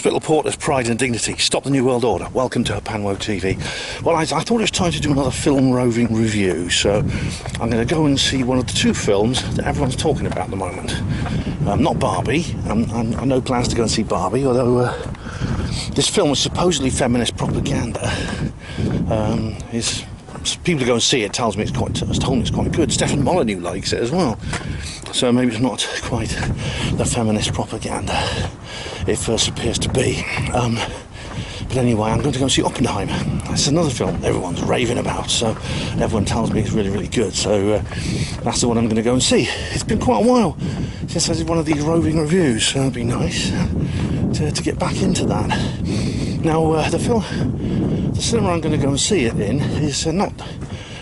Hospital Porter's Pride and Dignity. Stop the New World Order. Welcome to HPANWO TV. Well, I thought it was time to do another film roving review, so I'm going to go and see one of the two films that everyone's talking about at the moment. Not Barbie. I no plans to go and see Barbie, although this film is supposedly feminist propaganda. People who go and see it tells me it's quite good. Stefan Molyneux likes it as well, so maybe it's not quite the feminist propaganda it first appears to be. But anyway, I'm going to go and see Oppenheimer. That's another film everyone's raving about, so everyone tells me it's really, really good, so that's the one I'm going to go and see. It's been quite a while since I did one of these roving reviews, so it'd be nice to get back into that. Now, the cinema I'm going to go and see it in is not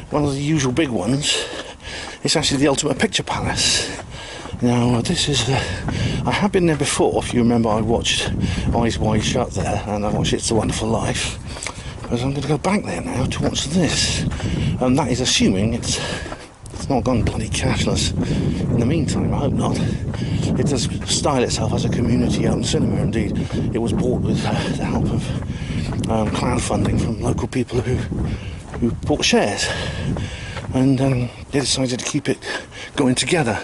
one of the usual big ones. It's actually the Ultimate Picture Palace. Now, this is... I have been there before. If you remember, I watched Eyes Wide Shut there, and I watched It's a Wonderful Life. But I'm going to go back there now to watch this. And that is assuming it's not gone bloody cashless in the meantime. I hope not. It does style itself as a community-owned cinema. Indeed, it was bought with the help of crowdfunding from local people who bought shares, and they decided to keep it going together.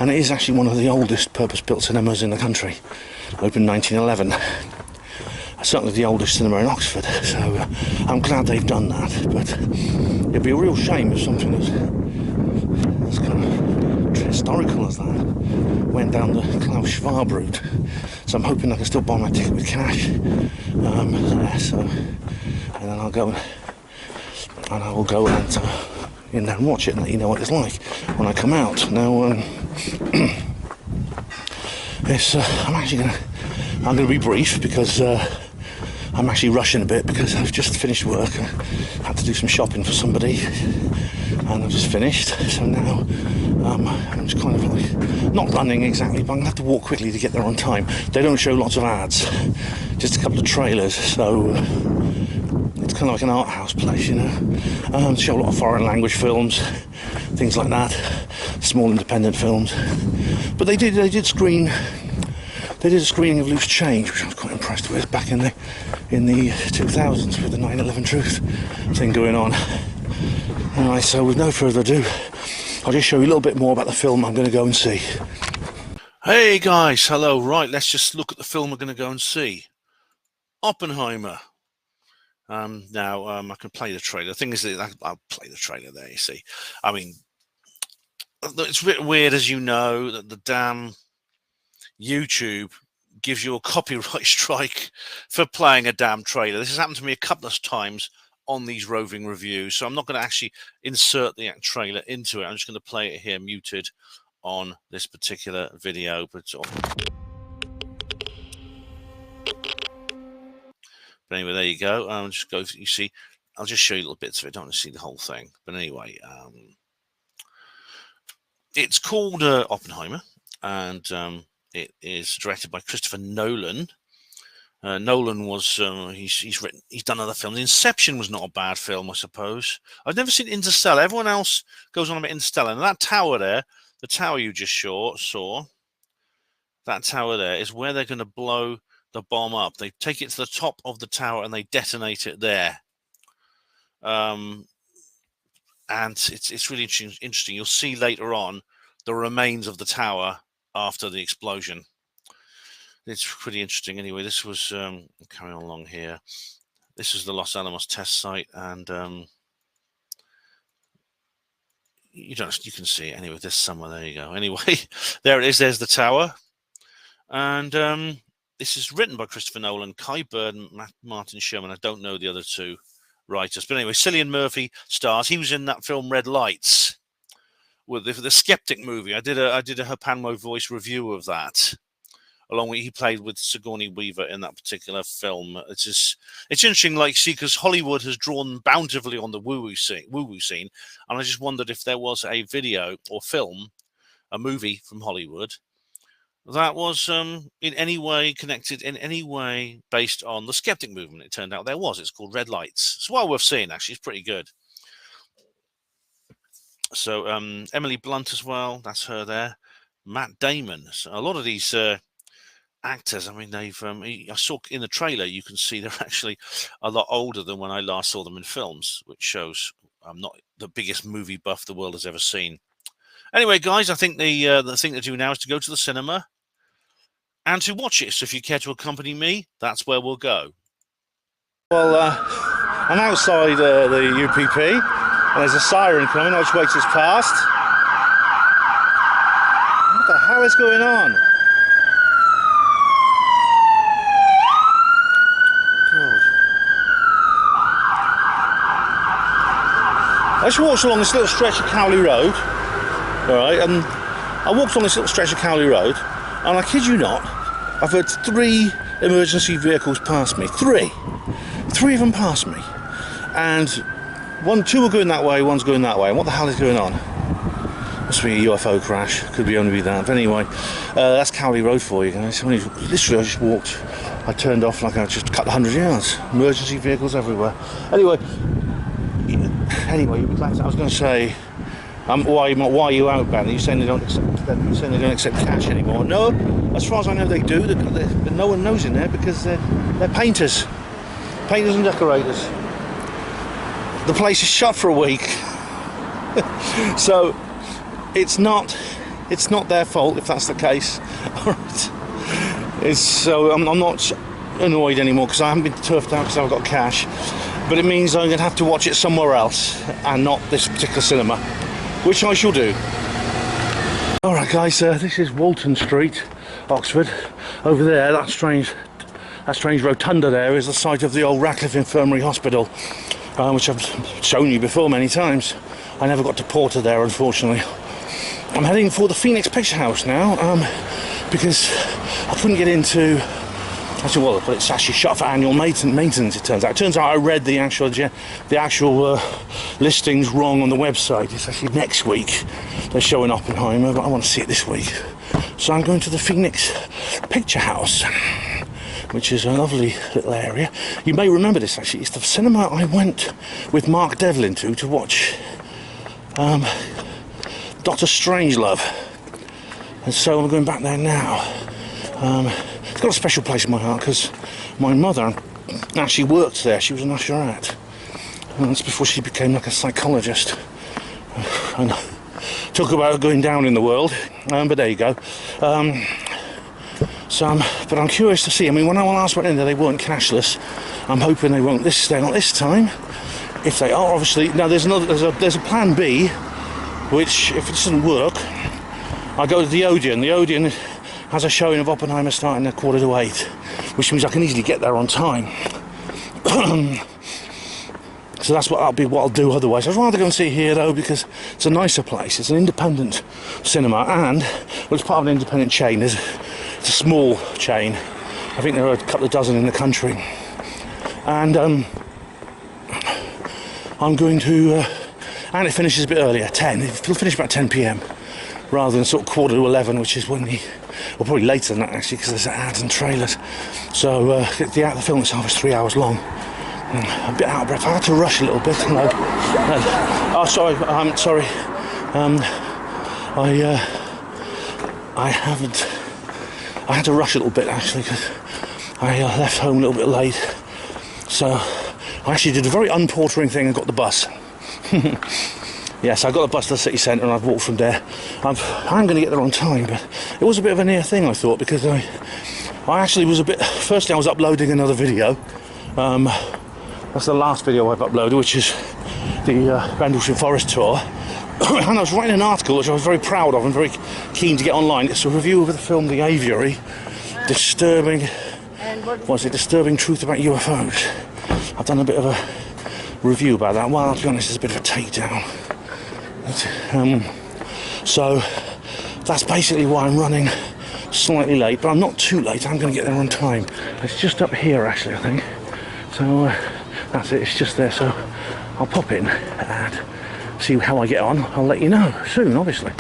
And it is actually one of the oldest purpose-built cinemas in the country, opened 1911. Certainly the oldest cinema in Oxford, so I'm glad they've done that. But it'd be a real shame if something as kind of historical as that went down the Klaus Schwab route. So I'm hoping I can still buy my ticket with cash. And then I'll go and I will go and in there and watch it and let you know what it's like when I come out. Now, I'm going to be brief because I'm actually rushing a bit because I've just finished work. I had to do some shopping for somebody, and I've just finished. So now I'm just kind of like not running exactly, but I'm going to have to walk quickly to get there on time. They don't show lots of ads, just a couple of trailers, so it's kind of like an art house place, you know. Show a lot of foreign language films, things like that, small independent films. But they did screen. They did a screening of Loose Change, which I was quite impressed with, back in the 2000s with the 9/11 Truth thing going on. Anyway, so with no further ado, I'll just show you a little bit more about the film I'm going to go and see. Hey guys, hello. Right, let's just look at the film we're going to go and see. Oppenheimer. Now, I can play the trailer. The thing is that I'll play the trailer there, you see. I mean, it's a bit weird, as you know, that the damn YouTube gives you a copyright strike for playing a damn trailer. This has happened to me a couple of times on these roving reviews, so I'm not going to actually insert the trailer into it. I'm just going to play it here muted on this particular video. But anyway, there you go. Just go. You see, I'll just show you little bits of it. I don't want to see the whole thing. But anyway, it's called Oppenheimer, and it is directed by Christopher Nolan. Nolan was he's done other films. Inception was not a bad film, I suppose. I've never seen Interstellar. Everyone else goes on about Interstellar. And that tower there, the tower you just saw, that tower there is where they're going to blow the bomb up. They take it to the top of the tower and they detonate it there. And it's really interesting. You'll see later on the remains of the tower after the explosion. It's pretty interesting. Anyway, this was carrying on along here. This is the Los Alamos test site, and you can see it anyway. There's somewhere. There you go. Anyway, there it is. There's the tower, and this is written by Christopher Nolan, Kai Bird, and Martin Sherman. I don't know the other two writers, but anyway, Cillian Murphy stars. He was in that film Red Lights with the Skeptic movie. I did a HPANWO voice review of that. Along with he played with Sigourney Weaver in that particular film. It's interesting, like, see, because Hollywood has drawn bountifully on the woo-woo scene, and I just wondered if there was a video or film, a movie from Hollywood that was in any way connected, in any way based on the Skeptic movement. It turned out there was. It's called Red Lights. It's well worth seeing, actually. It's pretty good. So Emily Blunt as well. That's her there. Matt Damon. So a lot of these actors. I mean, I saw in the trailer, you can see they're actually a lot older than when I last saw them in films, which shows I'm not the biggest movie buff the world has ever seen. Anyway, guys, I think the thing to do now is to go to the cinema and to watch it. So if you care to accompany me, that's where we'll go. Well, I'm outside the UPP, and there's a siren coming. I'll just wait till it's passed. What the hell is going on? God. I just walked along this little stretch of Cowley Road, alright, and I walked on this little stretch of Cowley Road, and I kid you not, I've heard 3 emergency vehicles pass me. 3 of them passed me, and 2 are going that way, 1's going that way. And what the hell is going on? Must be a UFO crash. Could only be that. But anyway, that's Cowley Road for you guys. Literally, I just walked. I turned off like I just cut 100 yards. Emergency vehicles everywhere. Anyway, I was going to say, why are you out, Ben? Are you saying they don't accept cash anymore? No, as far as I know, they do. But no one knows in there because they're painters and decorators. The place is shut for a week, so it's not their fault if that's the case. All right. So I'm not annoyed anymore because I haven't been turfed out because I've got cash. But it means I'm going to have to watch it somewhere else and not this particular cinema, which I shall do. Alright guys, this is Walton Street, Oxford. Over there, that strange rotunda there is the site of the old Ratcliffe Infirmary Hospital, which I've shown you before many times. I never got to Porter there, unfortunately. I'm heading for the Phoenix Picture House now, because I couldn't get into... Actually, well, it's actually shut for annual maintenance, it turns out. It turns out I read the actual listings wrong on the website. It's actually next week they're showing Oppenheimer, but I want to see it this week. So I'm going to the Phoenix Picture House, which is a lovely little area. You may remember this, actually. It's the cinema I went with Mark Devlin to watch Dr. Strangelove. And so I'm going back there now. It's got a special place in my heart because my mother actually worked there. She was an usherette. And that's before she became like a psychologist. And talk about going down in the world. But there you go. But I'm curious to see. I mean, when I last went in there, they weren't cashless. I'm hoping they won't not this time. If they are, obviously. Now there's a plan B, which if it doesn't work, I go to the Odeon. The Odeon has a showing of Oppenheimer starting at 7:45, which means I can easily get there on time. So that's what I'll do otherwise. I'd rather go and see it here though, because it's a nicer place. It's an independent cinema, and it's part of an independent chain. It's a small chain. I think there are a couple of dozen in the country. And I'm going to, and it finishes a bit earlier, 10. It'll finish about 10 p.m. rather than sort of 11:15, which is when well, probably later than that actually, because there's ads and trailers. So the film itself is 3 hours long. I'm a bit out of breath. I had to rush a little bit. Hello. Oh, sorry. I'm sorry. I had to rush a little bit actually because I left home a little bit late. So I actually did a very unportering thing and got the bus. Yes, I got the bus to the city centre and I've walked from there. I'm going to get there on time, but it was a bit of a near thing, I thought, because I actually was firstly I was uploading another video. That's the last video I've uploaded, which is the Rendlesham Forest tour. And I was writing an article which I was very proud of and very keen to get online. It's a review of the film The Aviary, disturbing truth about UFOs. I've done a bit of a review about that. Well, to be honest, it's a bit of a takedown. So that's basically why I'm running slightly late, but I'm not too late. I'm going to get there on time. It's just up here actually, I think. So that's it, it's just there. So I'll pop in and see how I get on. I'll let you know soon, obviously.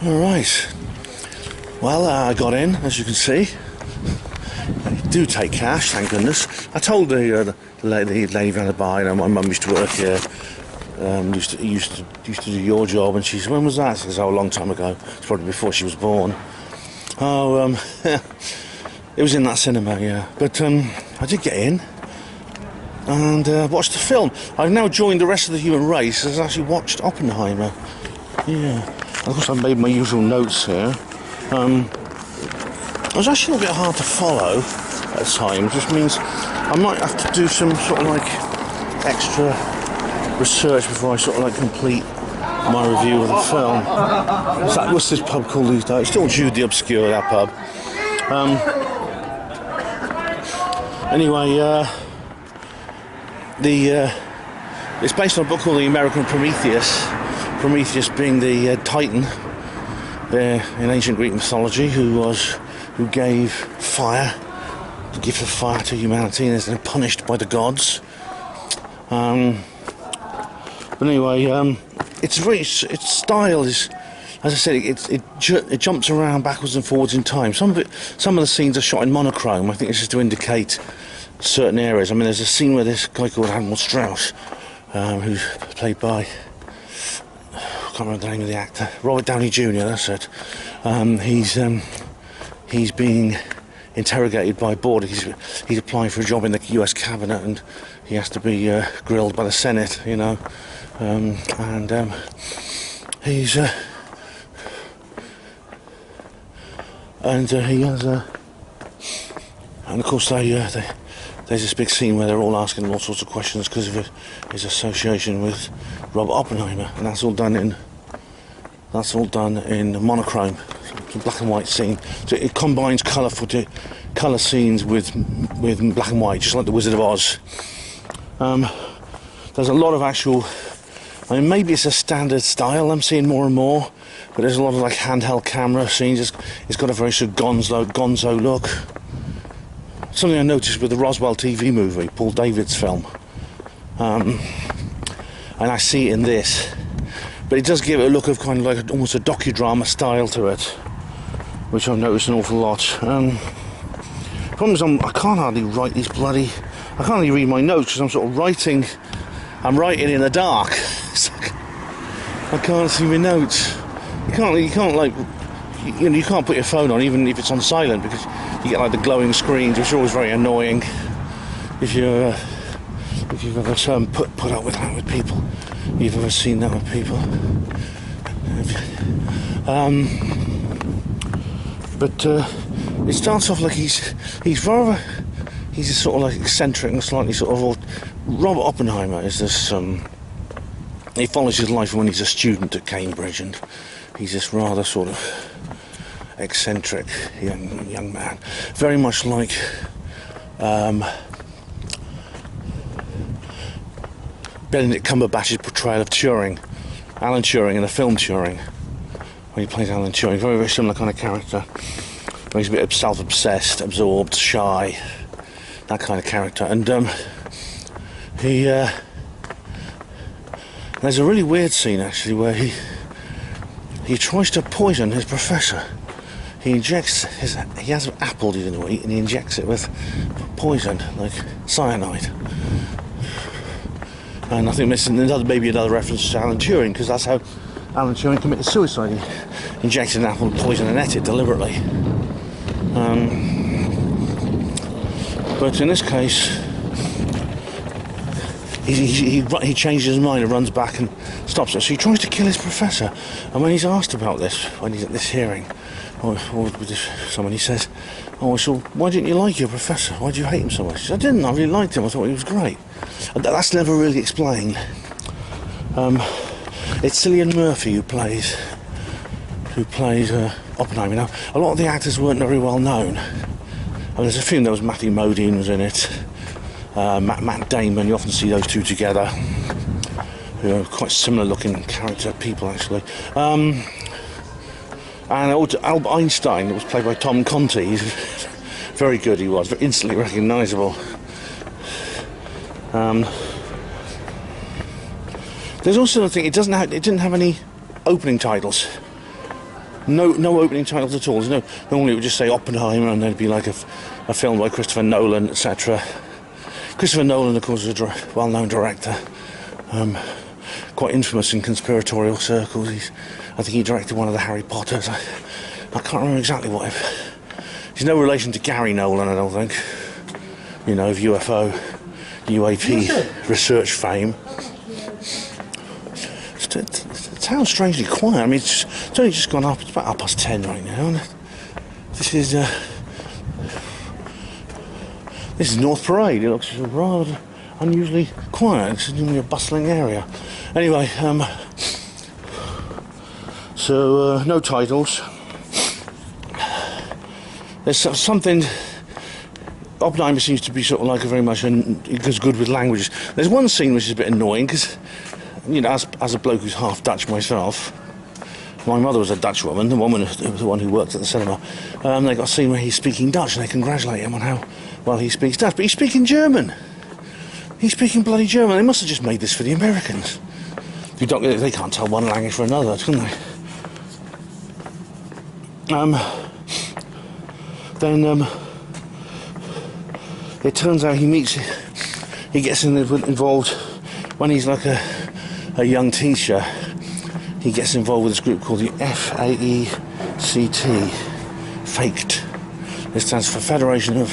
Alright, well I got in, as you can see. do take cash, thank goodness. I told the lady around the bar, you know, my mum used to work here, used to do your job, and she said, when was that? I said, oh, a long time ago. It's probably before she was born. Oh, it was in that cinema, yeah. But I did get in and watched the film. I've now joined the rest of the human race as I actually watched Oppenheimer. Yeah. Of course, I made my usual notes here. It was actually a bit hard to follow at times, which means I might have to do some sort of like extra research before I sort of like complete my review of the film. What's this pub called these days? Still Jude the Obscure, that pub. Anyway, it's based on a book called The American Prometheus. Prometheus being the Titan in ancient Greek mythology, who gave fire, the gift of fire to humanity, and is then punished by the gods. But anyway, its style is, as I said, it jumps around backwards and forwards in time. Some of the scenes are shot in monochrome. I think it's just to indicate certain areas. I mean, there's a scene where this guy called Admiral Strauss, who's played by, I can't remember the name of the actor, Robert Downey Jr. That's it. He's being interrogated by board. He's applying for a job in the U.S. cabinet, and he has to be grilled by the Senate, you know. He's he has and of course there's this big scene where they're all asking him all sorts of questions because of his association with Robert Oppenheimer, and that's all done in monochrome. It's a black and white scene, so it combines colour scenes with black and white, just like the Wizard of Oz. There's a lot of actual, I mean, maybe it's a standard style I'm seeing more and more, but there's a lot of like handheld camera scenes. It's got a very sort of gonzo look. Something I noticed with the Roswell TV movie, Paul David's film, and I see it in this, but it does give it a look of kind of like almost a docudrama style to it, which I've noticed an awful lot. Problem is I can't hardly write these I can't hardly read my notes because I'm sort of writing in the dark. I can't see my notes. You can't like, you know, you can't put your phone on even if it's on silent, because you get like the glowing screens, which are always very annoying if you've ever put up with that with people. You've ever seen that with people. But it starts off like he's a sort of like eccentric and slightly sort of Robert Oppenheimer is this he follows his life when he's a student at Cambridge, and he's this rather sort of eccentric young man, very much like Benedict Cumberbatch's portrayal of Turing, Alan Turing in the film Turing, when he plays Alan Turing. Very, very similar kind of character. He's a bit self-obsessed, absorbed, shy, that kind of character. And there's a really weird scene actually where he tries to poison his professor. He has an apple he's going to eat, and he injects it with poison, like cyanide. And I think this is maybe another reference to Alan Turing, because that's how Alan Turing committed suicide. He injected an apple with poison and ate it deliberately. But in this case, he changes his mind and runs back and stops it. So he tries to kill his professor. And when he's asked about this, when he's at this hearing, or with someone, he says, "Oh, so why didn't you like your professor? Why do you hate him so much?" He said, "I didn't. I really liked him. I thought he was great." And that's never really explained. It's Cillian Murphy who plays Oppenheimer. Now, a lot of the actors weren't very well known. There's a film, there was Matthew Modine was in it, Matt Damon. You often see those two together, who are quite similar looking character people actually. And Albert Einstein, that was played by Tom Conti. He's very good. He was instantly recognisable. There's also the thing, it didn't have any opening titles. no opening titles at all. Normally it would just say Oppenheimer, and there'd be like a film by Christopher Nolan, etc. Christopher Nolan, of course, is a well-known director, quite infamous in conspiratorial circles. I think he directed one of the Harry Potters. I can't remember exactly what. He's no relation to Gary Nolan, I don't think. You know, of UFO, UAP research fame. The town's strangely quiet. I mean, it's only just gone up. It's about 10:30 right now. And this is North Parade. It looks rather unusually quiet. It's normally a bustling area. Anyway, so no titles. There's something. Oppenheimer seems to be sort of like very much as good with languages. There's one scene which is a bit annoying because, you know, as a bloke who's half Dutch myself, my mother was a Dutch woman, the one who worked at the cinema. They got a scene where he's speaking Dutch, and they congratulate him on how well he speaks Dutch. But he's speaking German. He's speaking bloody German. They must have just made this for the Americans. They can't tell one language from another, can they? Then it turns out he gets involved when he's like a young teacher. He gets involved with this group called the FAECT, FAKED. This stands for Federation of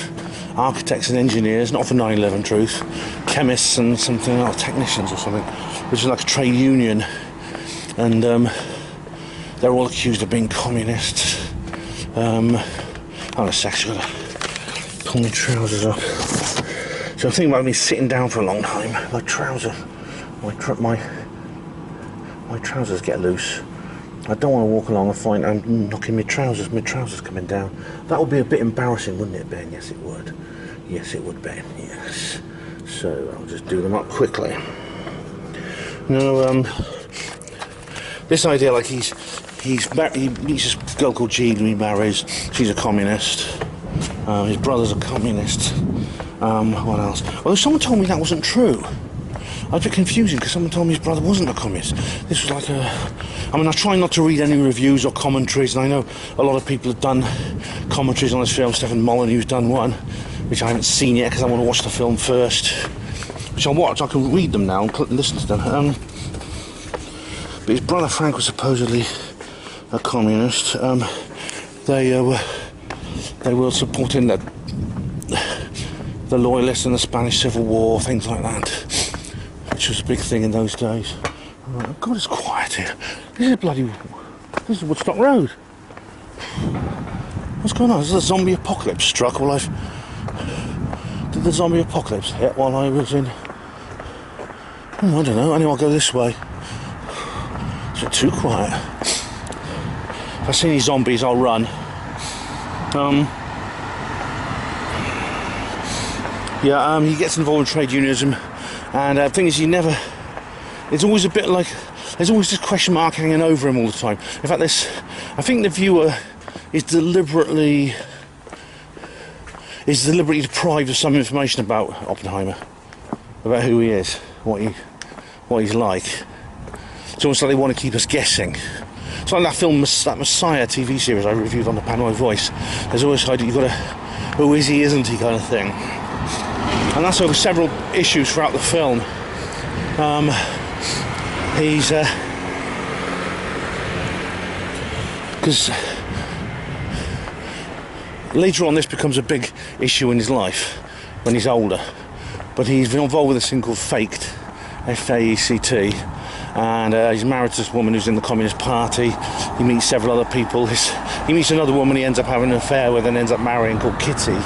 Architects and Engineers, not for 9/11 truth, chemists and something else, technicians or something, which is like a trade union, and they're all accused of being communists. Hold on a sec, I've got to pull my trousers up. So I'm thinking about me sitting down for a long time. My trousers get loose. I don't want to walk along and find I'm knocking my trousers coming down. That would be a bit embarrassing, wouldn't it, Ben? Yes, it would. Yes, it would, Ben. Yes. So I'll just do them up quickly. No, this idea, like he meets this girl called Jean, and he marries. She's a communist. His brother's a communist. What else? Well, someone told me that wasn't true. I was a bit confusing because someone told me his brother wasn't a communist. This was like I try not to read any reviews or commentaries, and I know a lot of people have done commentaries on this film. Stephen Molyneux's done one, which I haven't seen yet because I want to watch the film first. Which I'll watch. I can read them now and listen to them. But his brother Frank was supposedly a communist. They were supporting the Loyalists in the Spanish Civil War, things like that, which was a big thing in those days. Oh God, it's quiet here. This is Woodstock Road. What's going on? Is the zombie apocalypse struck? Well, did the zombie apocalypse hit while I was in? I don't know. Anyway, I'll go this way. It's not too quiet. If I see any zombies, I'll run. He gets involved in trade unionism, and the thing is, it's always a bit like, there's always this question mark hanging over him all the time. In fact, I think the viewer is deliberately deprived of some information about Oppenheimer, about who he is, what he's like. It's almost like they want to keep us guessing. It's like that film, that Messiah TV series I reviewed on the HPANWO Voice. There's always you've got to, who is he, isn't he, kind of thing. And that's over several issues throughout the film. Because later on this becomes a big issue in his life when he's older. But he's involved with this thing called FAKED, FAECT, and he's married to this woman who's in the Communist Party. He meets several other people. He meets another woman he ends up having an affair with and ends up marrying, called Kitty.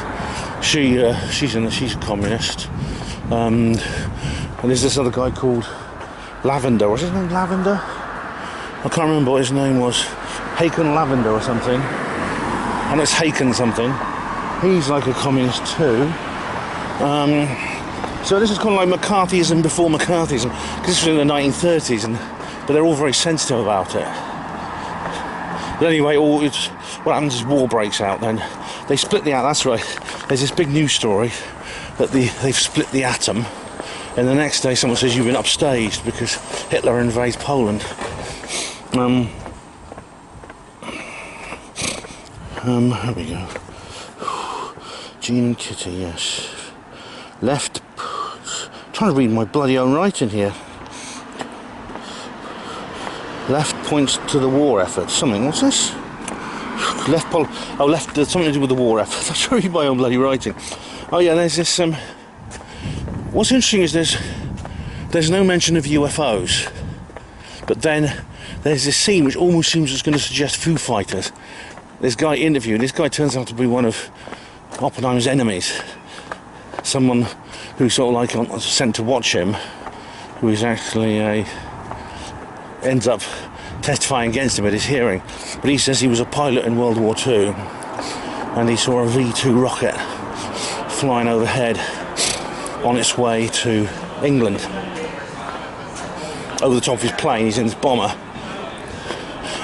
She's a communist. And there's this other guy called Lavender. Was his name Lavender? I can't remember what his name was. Haken Lavender or something. And it's Haken something. He's like a communist too. So this is kind of like McCarthyism before McCarthyism, because this was in the 1930s, but they're all very sensitive about it. But anyway, what happens is war breaks out then. They split the atom, that's right. There's this big news story that they've split the atom, and the next day someone says you've been upstaged because Hitler invades Poland. Here we go. Jean and Kitty, yes. Left. Trying to read my bloody own writing here. Left points to the war effort. Something. What's this? Left. Left. Something to do with the war effort. I'm trying to read my own bloody writing. Oh yeah. There's this. What's interesting is there's no mention of UFOs, but then there's this scene which almost seems it's going to suggest Foo Fighters. This guy interviewed. This guy turns out to be one of Oppenheimer's enemies. Someone who's sort of like sent to watch him, who is actually ends up testifying against him at his hearing. But he says he was a pilot in World War II, and he saw a V2 rocket flying overhead on its way to England. Over the top of his plane, he's in this bomber.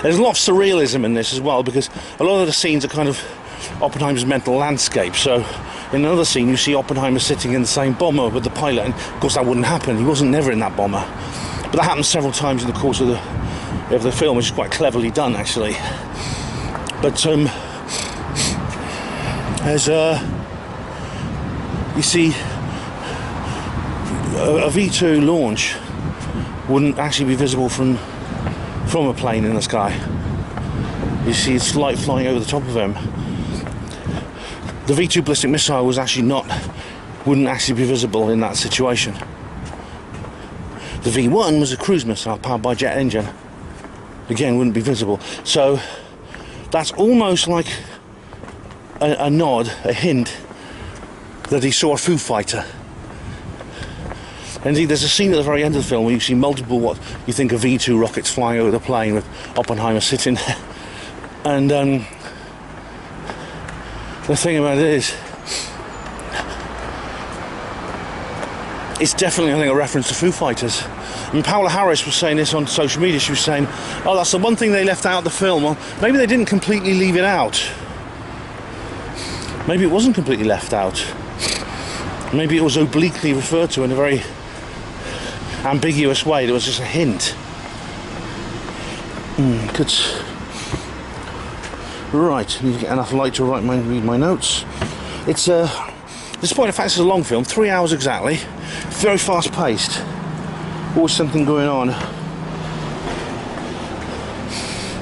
There's a lot of surrealism in this as well, because a lot of the scenes are kind of Oppenheimer's mental landscape. So in another scene you see Oppenheimer sitting in the same bomber with the pilot, and of course that wouldn't happen. He wasn't never in that bomber. But that happens several times in the course of the film, which is quite cleverly done actually. But as you see, a V2 launch wouldn't actually be visible from a plane in the sky. You see it's light flying over the top of him. The V2 ballistic missile wouldn't actually be visible in that situation. The V1 was a cruise missile powered by jet engine. Again, wouldn't be visible. So that's almost like a nod, a hint that he saw a Foo Fighter. Indeed, there's a scene at the very end of the film where you see multiple what you think are V2 rockets flying over the plane with Oppenheimer sitting there. And the thing about it is, it's definitely, I think, a reference to Foo Fighters. I mean, Paola Harris was saying this on social media. She was saying, oh, that's the one thing they left out of the film. Well, maybe they didn't completely leave it out. Maybe it wasn't completely left out. Maybe it was obliquely referred to in a very ambiguous way. There was just a hint. Good. Right, need to get enough light to read my notes. It's despite the fact it's a long film, 3 hours exactly, very fast paced. Always something going on.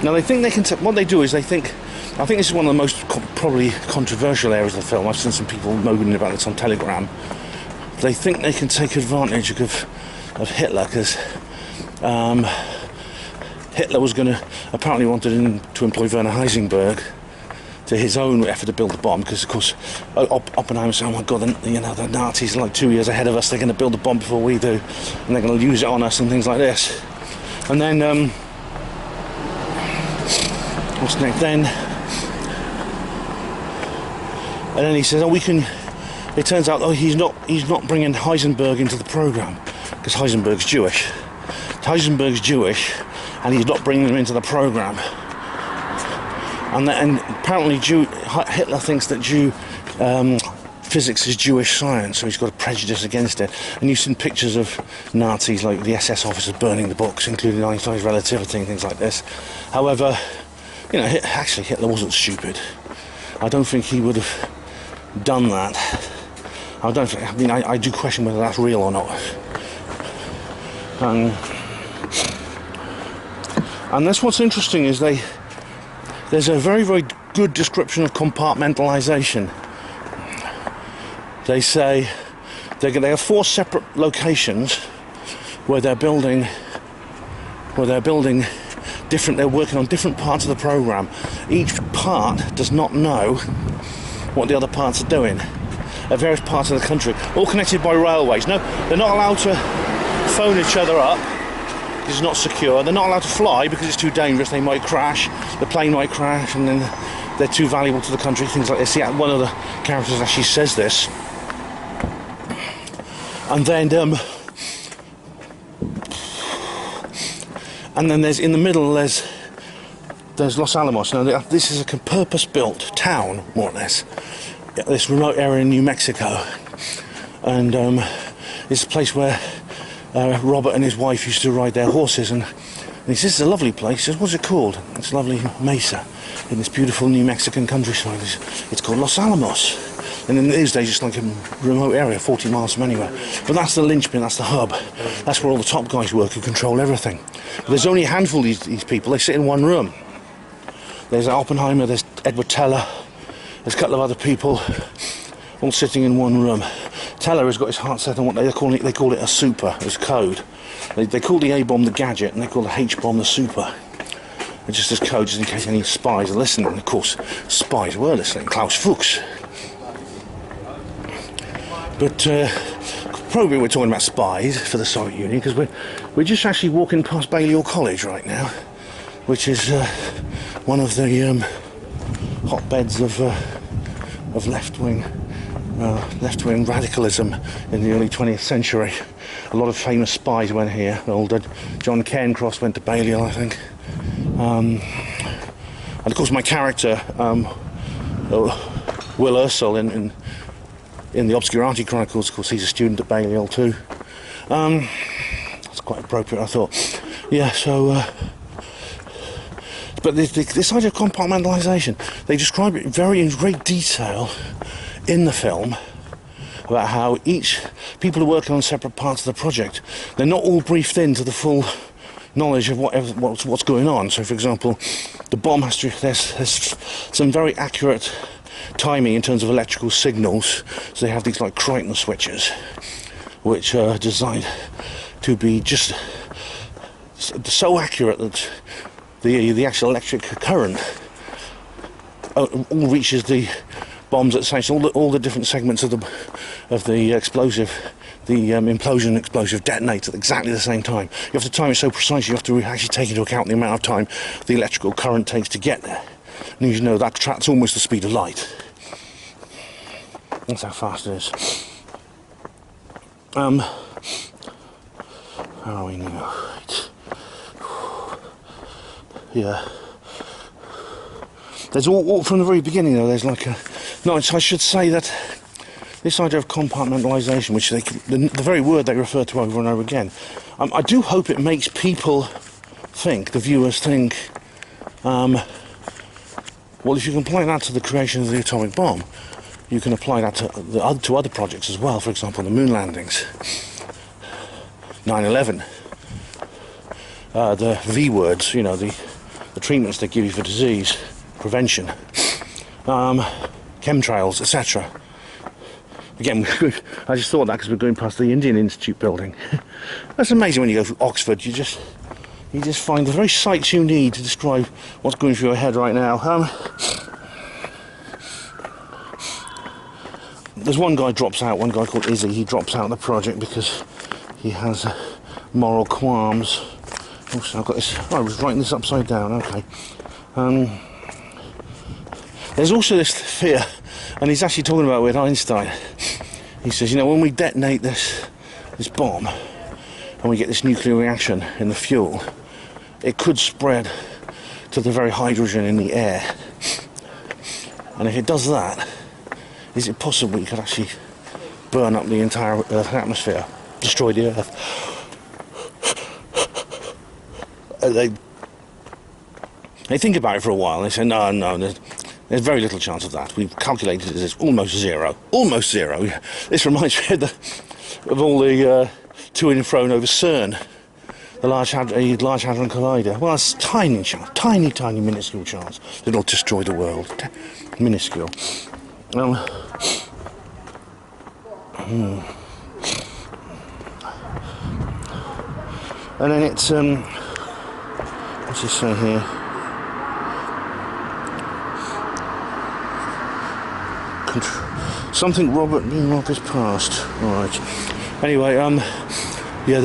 Now they think they can. What they do is they think. I think this is one of the most probably controversial areas of the film. I've seen some people moaning about this on Telegram. They think they can take advantage of Hitler because Hitler was going to apparently wanted to employ Werner Heisenberg to his own effort to build the bomb, because of course Oppenheimer said, oh my god, the Nazis are like 2 years ahead of us, they're going to build the bomb before we do, and they're going to use it on us and things like this. And then what's next then? And then he says, oh, we can. It turns out, oh, he's not bringing Heisenberg into the program because Heisenberg's Jewish. Heisenberg's Jewish, and he's not bringing him into the program. And apparently, Hitler thinks that physics is Jewish science, so he's got a prejudice against it. And you've seen pictures of Nazis, like the SS officers, burning the books, including Einstein's relativity and things like this. However, actually Hitler wasn't stupid. I don't think he would have done that. I do question whether that's real or not. And that's what's interesting is there's a very, very good description of compartmentalization. They say they have 4 separate locations where they're building different. They're working on different parts of the program. Each part does not know what the other parts are doing at various parts of the country, all connected by railways. No, they're not allowed to phone each other up because it's not secure. They're not allowed to fly because it's too dangerous. They might crash, the plane might crash, and then they're too valuable to the country, things like this. Yeah, one of the characters actually says this. And then there's, in the middle, there's Los Alamos. Now this is a purpose-built town, more or less, this remote area in New Mexico, and it's a place where Robert and his wife used to ride their horses, and he says it's a lovely place. He says, what's it called? It's a lovely mesa in this beautiful New Mexican countryside. It's called Los Alamos. And in those days, it's like a remote area, 40 miles from anywhere. But that's the linchpin, that's the hub. That's where all the top guys work who control everything. But there's only a handful of these people. They sit in one room. There's Oppenheimer, there's Edward Teller, there's a couple of other people, all sitting in one room. Teller has got his heart set on what they call it a super, as code. They call the A-bomb the gadget, and they call the H-bomb the super. It's just as code, just in case any spies are listening. And of course, spies were listening. Klaus Fuchs. But probably we're talking about spies for the Soviet Union, because we're just actually walking past Balliol College right now, which is one of the hotbeds of left-wing radicalism in the early 20th century. A lot of famous spies went here. Old John Cairncross went to Balliol, I think. And of course my character, Will Ursel in the Obscurity Chronicles, of course he's a student at Balliol too. That's quite appropriate, I thought. Yeah, so... but this idea of compartmentalisation, they describe it in great detail in the film, about how each people are working on separate parts of the project. They're not all briefed into the full knowledge of what's going on. So, for example, the bomb there's some very accurate timing in terms of electrical signals. So they have these like Crichton switches, which are designed to be just so accurate that the actual electric current all reaches the bombs at the same time. All the different segments of the explosive, the implosion explosive detonates at exactly the same time. You have to time it so precisely. You have to actually take into account the amount of time the electrical current takes to get there. And you know that's almost the speed of light. That's how fast it is. How are we now? Right. Yeah. There's all from the very beginning though, there's like a... No, I should say that this idea of compartmentalisation, which the very word they refer to over and over again, I do hope it makes people think, the viewers think, well, if you can apply that to the creation of the atomic bomb, you can apply that to other projects as well. For example, the moon landings, 9/11, the V words, you know, the treatments they give you for disease prevention, chemtrails, etc. Again, I just thought that because we're going past the Indian Institute building. That's amazing when you go through Oxford. You just find the very sights you need to describe what's going through your head right now. There's one guy drops out. One guy called Izzy. He drops out of the project because he has moral qualms. Also, I've got this. Oh, I was writing this upside down. Okay. There's also this fear, and he's actually talking about it with Einstein. He says, you know, when we detonate this bomb and we get this nuclear reaction in the fuel, it could spread to the very hydrogen in the air. And if it does that, is it possible it could actually burn up the entire Earth's atmosphere, destroy the Earth? They think about it for a while and they say, no, there's very little chance of that. We've calculated it as almost zero. Almost zero. This reminds me of all the to and fro over CERN, the Large Hadron Collider. Well, it's tiny chance, tiny, minuscule chance that it'll destroy the world. Minuscule. And then it's what's it say here? Something Robert Newmark has passed. Alright. Anyway, yeah,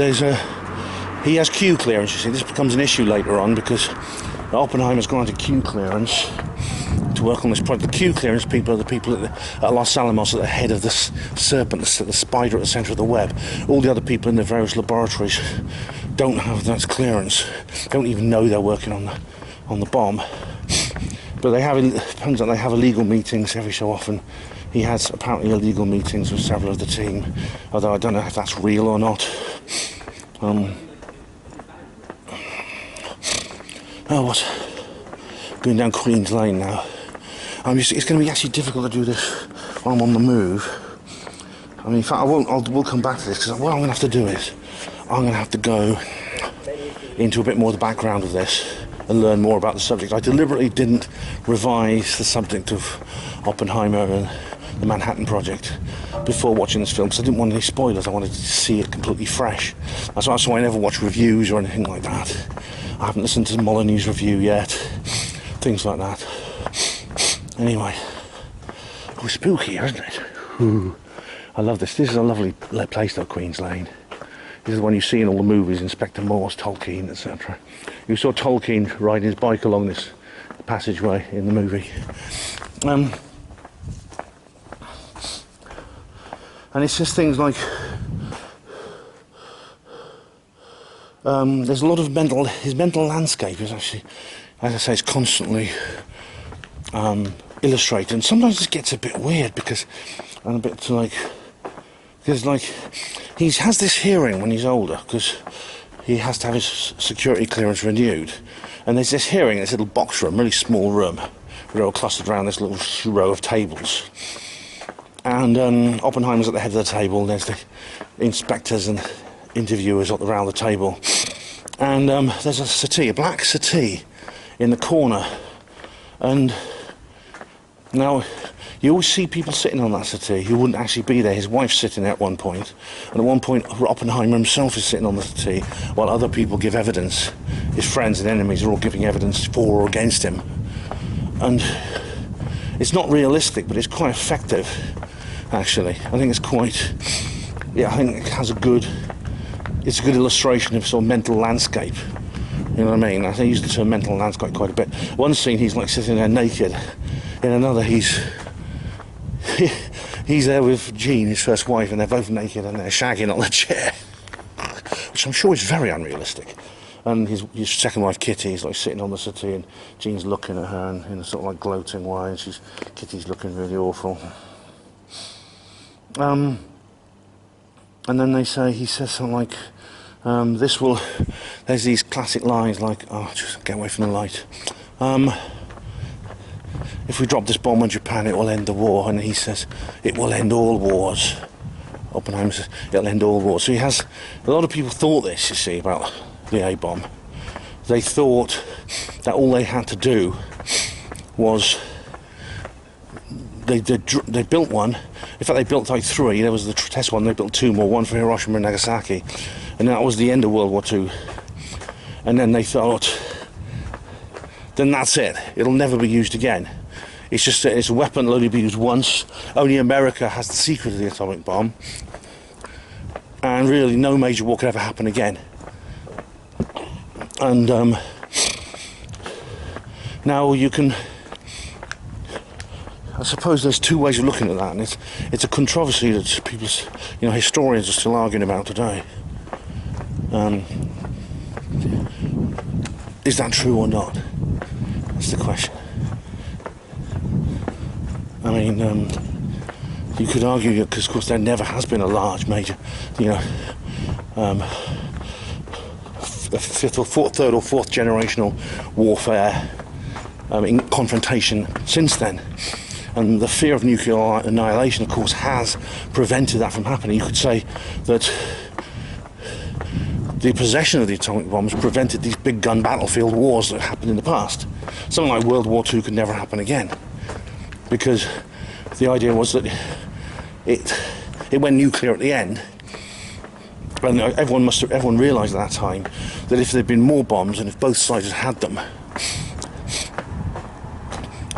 he has Q clearance, you see. This becomes an issue later on because Oppenheimer's granted Q clearance to work on this project. The Q clearance people are the people at Los Alamos at the head of the serpent, the spider at the centre of the web. All the other people in the various laboratories don't have that clearance, don't even know they're working on the bomb. But they have illegal meetings every so often. He has apparently illegal meetings with several of the team, although I don't know if that's real or not. Oh, what? Going down Queen's Lane now. It's going to be actually difficult to do this while I'm on the move. I mean, in fact, we'll come back to this, because what I'm going to have to do is, I'm going to have to go into a bit more of the background of this and learn more about the subject. I deliberately didn't revise the subject of Oppenheimer and the Manhattan Project before watching this film, because I didn't want any spoilers. I wanted to see it completely fresh. That's why I never watch reviews or anything like that. I haven't listened to Molyneux's review yet, things like that. Anyway, oh, spooky, isn't it? Ooh, I love this. This is a lovely place though, Queen's Lane. This is the one you see in all the movies, Inspector Morse, Tolkien, etc. You saw Tolkien riding his bike along this passageway in the movie. And it's just things like there's a lot of his mental landscape is actually, as I say, it's constantly illustrated, and sometimes it gets a bit weird because he has this hearing when he's older, because he has to have his security clearance renewed, and there's this hearing in this little box room, really small room, we're all clustered around this little row of tables, and Oppenheimer's at the head of the table, and there's the inspectors and interviewers around the table, and there's a settee, a black settee in the corner, and now you always see people sitting on that settee who wouldn't actually be there. His wife's sitting there at one point, and at one point Oppenheimer himself is sitting on the settee while other people give evidence. His friends and enemies are all giving evidence for or against him, and it's not realistic, but it's quite effective actually. I think it's quite, I think it has it's a good illustration of sort of mental landscape, you know what I mean? I use the term mental landscape quite a bit. One scene he's like sitting there naked, in another he's there with Jean, his first wife, and they're both naked and they're shagging on the chair, which I'm sure is very unrealistic. And his second wife Kitty is like sitting on the settee, and Jean's looking at her in a sort of like gloating way, and Kitty's looking really awful. And then he says something like, there's these classic lines like, oh, just get away from the light. If we drop this bomb on Japan, it will end the war. And he says, it will end all wars. Oppenheimer says, it'll end all wars. So a lot of people thought this, you see, about the A-bomb. They thought that all they had to do was, they built one. In fact, they built like 3. There was the test one, they built 2 more, one for Hiroshima and Nagasaki. And that was the end of World War II. And then they thought, then that's it. It'll never be used again. It's just it's a weapon that'll only be used once. Only America has the secret of the atomic bomb. And really, no major war could ever happen again. And now you can, I suppose there's 2 ways of looking at that, and it's a controversy that people, historians are still arguing about today. Is that true or not? That's the question. I mean, you could argue, because of course there never has been a large major, third or fourth generational warfare in confrontation since then. And the fear of nuclear annihilation, of course, has prevented that from happening. You could say that the possession of the atomic bombs prevented these big gun battlefield wars that happened in the past. Something like World War II could never happen again, because the idea was that it went nuclear at the end. And everyone realised at that time that if there'd been more bombs and if both sides had them,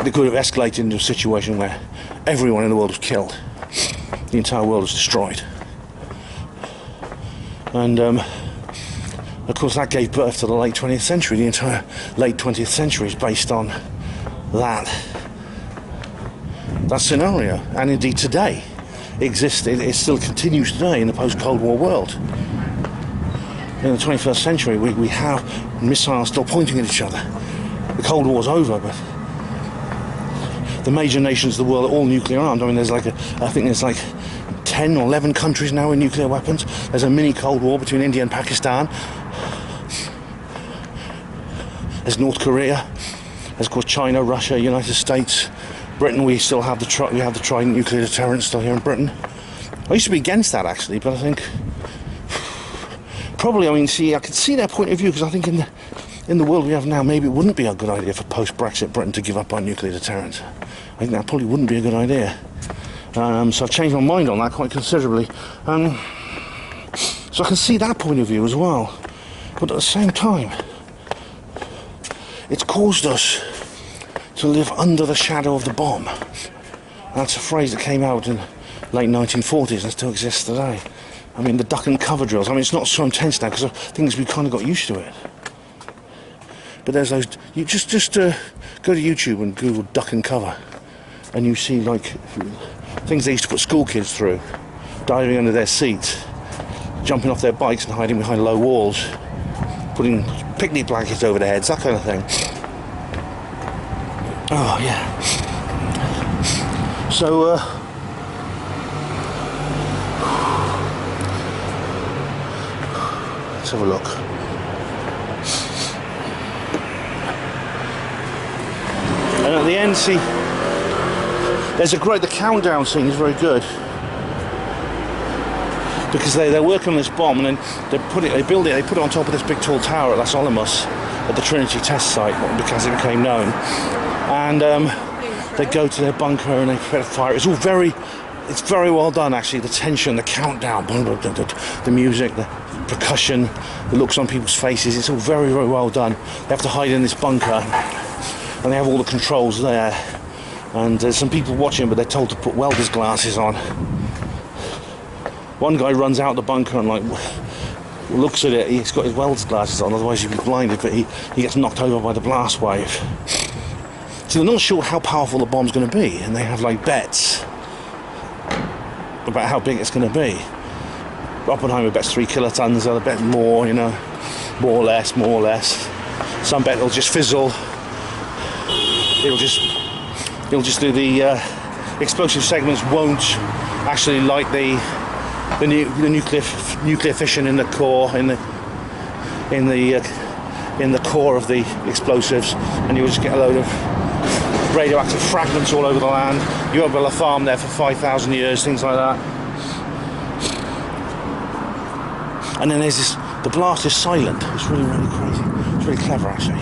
it could have escalated into a situation where everyone in the world was killed. The entire world was destroyed. And of course that gave birth to the late 20th century. The entire late 20th century is based on that scenario. And indeed today existed, it still continues today in the post-Cold War world. In the 21st century we have missiles still pointing at each other. The Cold War's over, but the major nations of the world are all nuclear armed. I mean, I think there's like 10 or 11 countries now with nuclear weapons. There's a mini Cold War between India and Pakistan. There's North Korea. There's, of course, China, Russia, United States, Britain. We still have the Trident nuclear deterrent still here in Britain. I used to be against that, actually, but I think probably, I mean, I can see their point of view, because I think in the world we have now, maybe it wouldn't be a good idea for post-Brexit Britain to give up our nuclear deterrent. I think that probably wouldn't be a good idea. So I've changed my mind on that quite considerably. So I can see that point of view as well. But at the same time, it's caused us to live under the shadow of the bomb. That's a phrase that came out in late 1940s and still exists today. I mean, the duck and cover drills. I mean, it's not so intense now because I think we kind of got used to it. But there's those. You just go to YouTube and Google duck and cover, and you see like things they used to put school kids through: diving under their seats, jumping off their bikes and hiding behind low walls, putting picnic blankets over their heads, that kind of thing. Oh yeah. So let's have a look. And at the end, see, there's the countdown scene is very good, because they're working on this bomb, and then they put it on top of this big tall tower at Las Alamos at the Trinity test site, because it became known. And they go to their bunker and they prepare to fire. It's very well done, actually. The tension, the countdown, the music, the percussion, the looks on people's faces. It's all very, very well done. They have to hide in this bunker, and they have all the controls there. And there's some people watching, but they're told to put welder's glasses on. One guy runs out the bunker and like looks at it. He's got his welder's glasses on, otherwise he'd be blinded. But he gets knocked over by the blast wave. So they're not sure how powerful the bomb's going to be, and they have like bets about how big it's going to be. Oppenheimer bets 3 kilotons. Other bet more, you know, more or less. Some bet it'll just fizzle. It'll just do the explosive segments won't actually light the nuclear fission in the core, in the core of the explosives, and you'll just get a load of radioactive fragments all over the land. You won't be able to farm there for 5,000 years, things like that. And then there's the blast is silent. It's really, really crazy. It's really clever, actually.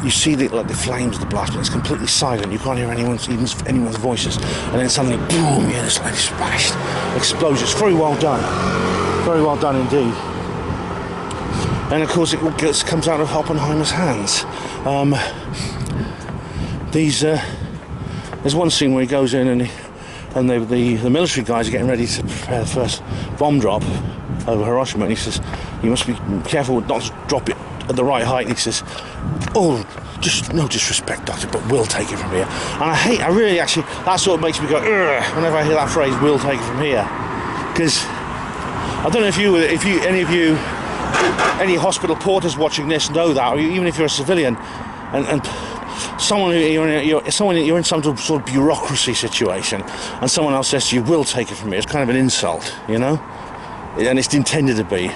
You see the flames of the blast, but it's completely silent. You can't hear anyone's voices. And then suddenly, boom, you hear this like smashed explosion. It's very well done. Very well done indeed. And of course, it comes out of Oppenheimer's hands. There's one scene where he goes in and the military guys are getting ready to prepare the first bomb drop over Hiroshima, and he says, "You must be careful not to drop it at the right height." And he says, "Oh, just no disrespect, Doctor, but we'll take it from here." And I really actually, that sort of makes me go, ugh, whenever I hear that phrase, "we'll take it from here," because I don't know if any hospital porters watching this know that, or even if you're a civilian, and someone you're in some sort of bureaucracy situation, and someone else says to you, "we'll take it from here," it's kind of an insult, you know, and it's intended to be.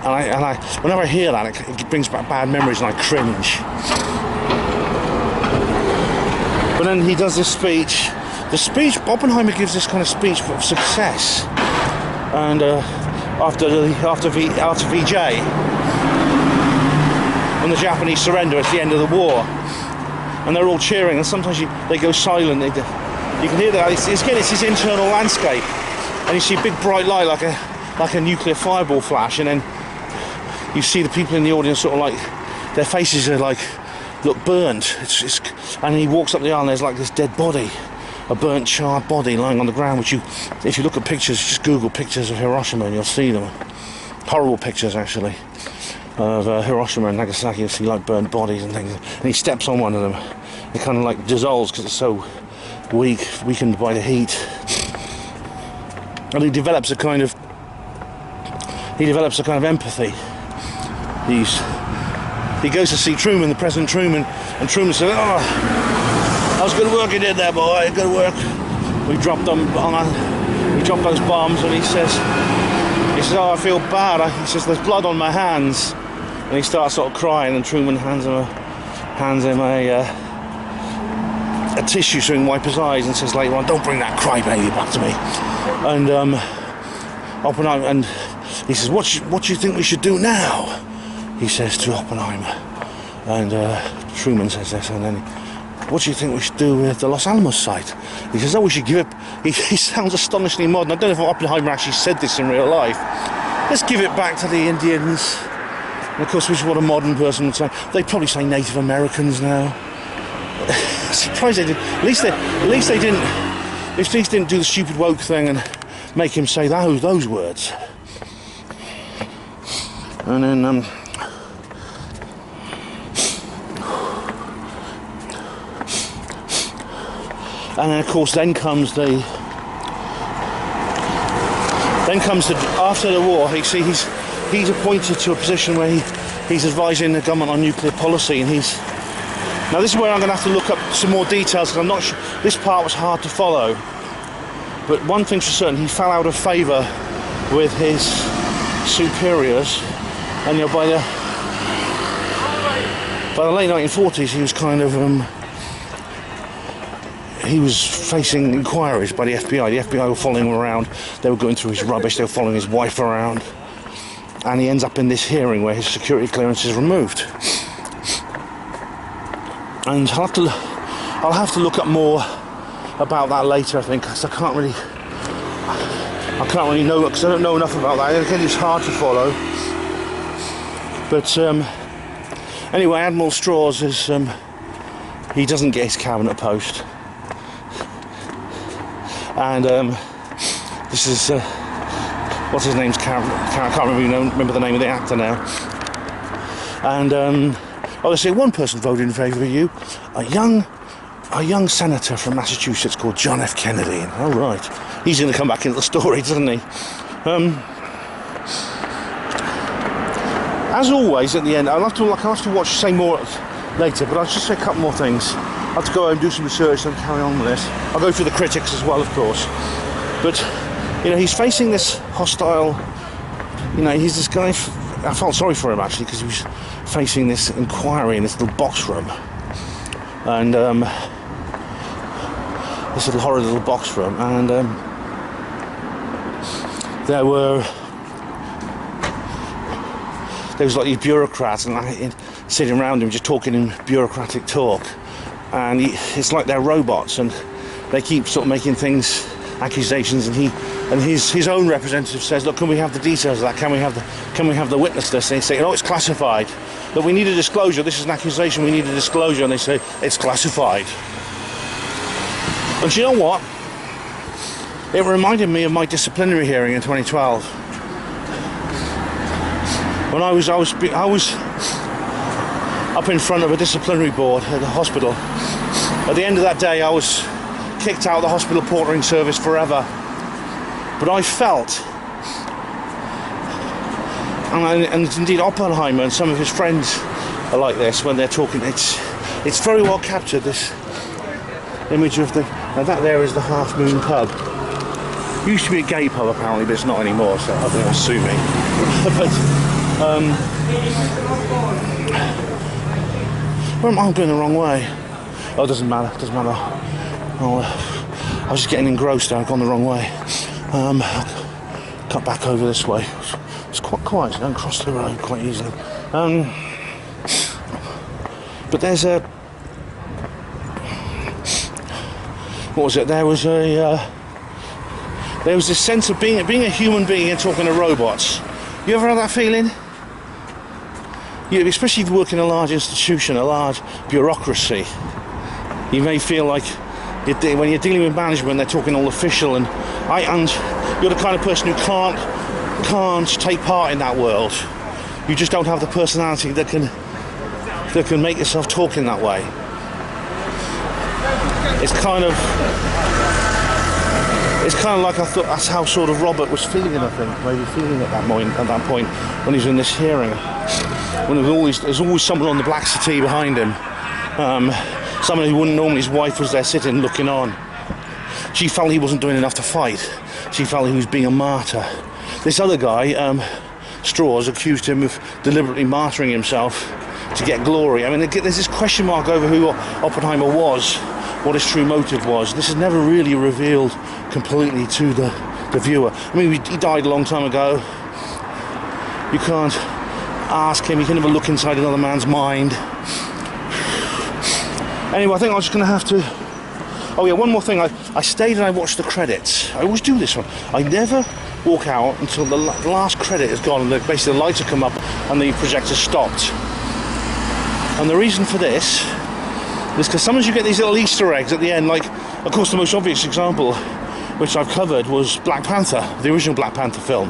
And I whenever I hear that, it brings back bad memories, and I cringe. But then he does this speech. The speech, Oppenheimer gives this kind of speech of success, and after VJ, when the Japanese surrender at the end of the war, and they're all cheering, and sometimes they go silent. You can hear that. It's his internal landscape, and you see a big bright light like a nuclear fireball flash, and then you see the people in the audience sort of like their faces are like look burnt. And he walks up the aisle, and there's like this dead body, a burnt, charred body lying on the ground. Which if you look at pictures, just Google pictures of Hiroshima, and you'll see them. Horrible pictures, actually, of Hiroshima and Nagasaki. You'll see like burnt bodies and things. And he steps on one of them. It kind of like dissolves because it's so weakened by the heat. And he develops a kind of empathy. He goes to see Truman, the President Truman, and Truman says, "Oh, that was good work you did there, boy. Good work. We dropped those bombs." And he says, "Oh, I feel bad." He says, "There's blood on my hands." And he starts sort of crying, and Truman hands him a tissue so he can wipe his eyes, and says later on, "Don't bring that crybaby back to me." And Oppenheimer, and he says, what do you think we should do now?" He says to Oppenheimer. And Truman says this, and then, "What do you think we should do with the Los Alamos site?" He says, "Oh, we should give it..." He sounds astonishingly modern. I don't know if Oppenheimer actually said this in real life. "Let's give it back to the Indians." And of course, which is what a modern person would say. They'd probably say Native Americans now. Surprised they did. At least they didn't. At least they didn't do the stupid woke thing and make him say those words. And then of course, after the war. He's appointed to a position where he's advising the government on nuclear policy, and now this is where I'm going to have to look up some more details, because I'm not sure. This part was hard to follow, but one thing's for certain: he fell out of favour with his superiors, and by the late 1940s, he was kind of he was facing inquiries by the FBI. The FBI were following him around. They were going through his rubbish. They were following his wife around. And he ends up in this hearing where his security clearance is removed. And I'll have to look up more about that later, I think, because I can't really know, because I don't know enough about that. Again, it's hard to follow. But anyway, Admiral Strauss he doesn't get his cabinet post. And this is what's his name's character? I can't remember the name of the actor now. And they say one person voted in favour of you, a young senator from Massachusetts called John F. Kennedy. And, oh right, he's going to come back into the story, doesn't he? As always, at the end, I'll have to watch say more later, but I'll just say a couple more things. I'll have to go and do some research and carry on with this. I'll go through the critics as well, of course. But he's facing this hostile. He's this guy. I felt sorry for him actually, because he was facing this inquiry in this little box room, and this horrid little box room, and there was like these bureaucrats and sitting around him just talking in bureaucratic talk, and it's like they're robots, and they keep sort of making accusations, and his own representative says, "Look, can we have the details of that? Can we have the witness list?" And they say, "Oh, it's classified. But we need a disclosure. This is an accusation. We need a disclosure." And they say, "It's classified." And you know what? It reminded me of my disciplinary hearing in 2012. When I was up in front of a disciplinary board at the hospital. At the end of that day, I was kicked out of the hospital portering service forever. But I felt, and indeed Oppenheimer and some of his friends are like this when they're talking. It's very well captured, this image of and that there is the Half Moon pub. Used to be a gay pub apparently, but it's not anymore, so I think they'll sue me. But where am I going the wrong way? Oh, it doesn't matter. I was just getting engrossed. I've gone the wrong way. I'll cut back over this way. It's quite quiet. I don't cross the road quite easily. But there's a. What was it? There was this sense of being a human being and talking to robots. You ever had that feeling? Especially if you work in a large institution, a large bureaucracy. You may feel like when you're dealing with management, they're talking all official, and you're the kind of person who can't take part in that world. You just don't have the personality that can make yourself talk in that way. It's kind of like I thought that's how sort of Robert was feeling. I think maybe feeling at that point when he was in this hearing. When there's always someone on the black settee behind him. Someone who wouldn't normally, his wife was there sitting looking on. She felt he wasn't doing enough to fight. She felt he was being a martyr. This other guy, straws accused him of deliberately martyring himself to get glory. I mean, there's this question mark over who Oppenheimer was, what his true motive was. This is never really revealed completely to the viewer. I mean, he died a long time ago. You can't ask him, you can never look inside another man's mind. Anyway, I think I'm just going to have to... Oh yeah, one more thing. I stayed and I watched the credits. I always do this one. I never walk out until the last credit is gone and basically the lights have come up and the projector stopped. And the reason for this is because sometimes you get these little Easter eggs at the end, like, of course, the most obvious example, which I've covered, was Black Panther, the original Black Panther film,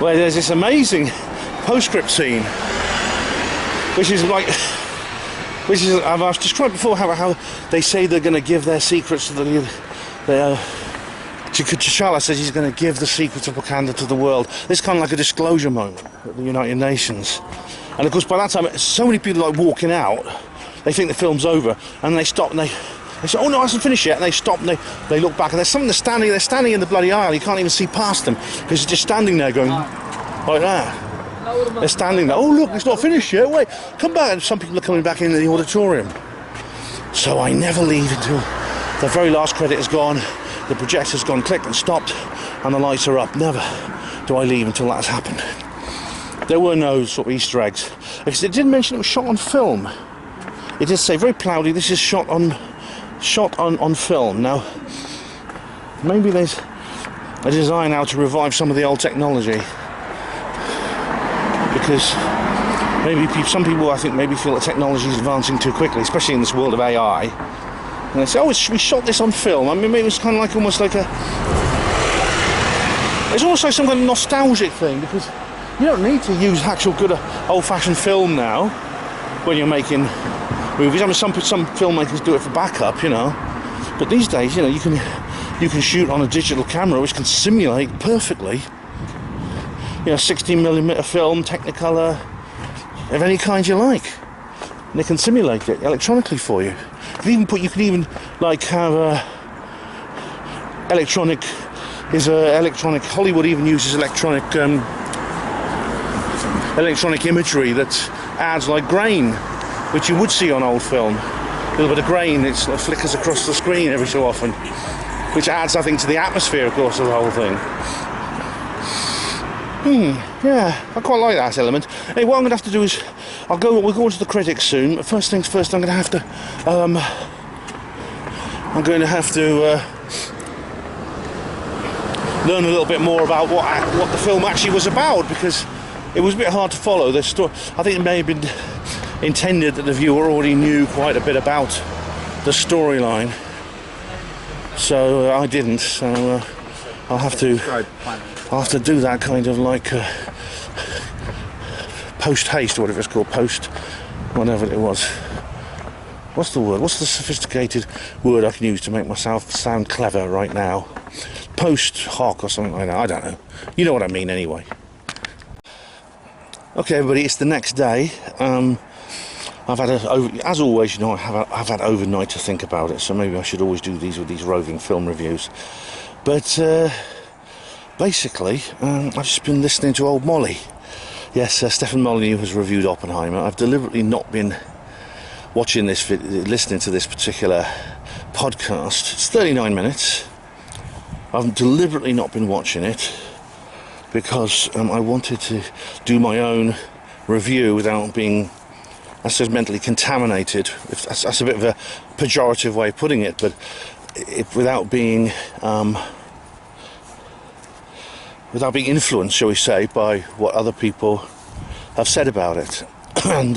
where there's this amazing postscript scene, which is I've described before how they say they're going to give their secrets to T'Challa says he's going to give the secrets of Wakanda to the world. This is kind of like a disclosure moment at the United Nations. And of course, by that time, so many people are walking out, they think the film's over, and they stop and they say, oh no, it hasn't finished yet, and they stop and they look back, and there's someone they're standing in the bloody aisle, you can't even see past them, because they're just standing there going, like that. They're standing there, oh look, it's not finished yet, wait, come back, and some people are coming back into the auditorium. So I never leave until the very last credit is gone, the projector's gone click and stopped, and the lights are up. Never do I leave until that has happened. There were no sort of Easter eggs, because it didn't mention it was shot on film. It did say very proudly, this is shot on film. Now, maybe there's a design now to revive some of the old technology, because maybe some people, I think, maybe feel that technology is advancing too quickly, especially in this world of AI. And they say, oh, we shot this on film. I mean, maybe it's kind of like almost like it's almost like some kind of nostalgic thing, because you don't need to use actual good old-fashioned film now when you're making movies. I mean, some filmmakers do it for backup, you know. But these days, you know, you can shoot on a digital camera which can simulate perfectly, you know, 16mm film, Technicolor, of any kind you like. And they can simulate it electronically for you. You can even like have electronic. Hollywood even uses electronic imagery that adds like grain, which you would see on old film. A little bit of grain, it sort of flickers across the screen every so often, which adds, I think, to the atmosphere, of course, of the whole thing. Yeah, I quite like that element. Hey, what I'm going to have to do is, we'll go into the critics soon. But first things first, I'm going to have to learn a little bit more about what the film actually was about, because it was a bit hard to follow the story. I think it may have been intended that the viewer already knew quite a bit about the storyline, so I didn't. So I'll have to do that kind of like post haste, or whatever it's called, whatever it was. What's the word? What's the sophisticated word I can use to make myself sound clever right now? Post hoc or something like that. I don't know. You know what I mean, anyway. Okay, everybody, it's the next day. I've had as always, you know, I've had overnight to think about it, so maybe I should always do these with these roving film reviews. But basically, I've just been listening to old Molly. Yes, Stefan Molyneux has reviewed Oppenheimer. I've deliberately not been watching listening to this particular podcast. It's 39 minutes. I've deliberately not been watching it because I wanted to do my own review without being, I suppose, mentally contaminated. That's a bit of a pejorative way of putting it, but without being influenced, shall we say, by what other people have said about it. And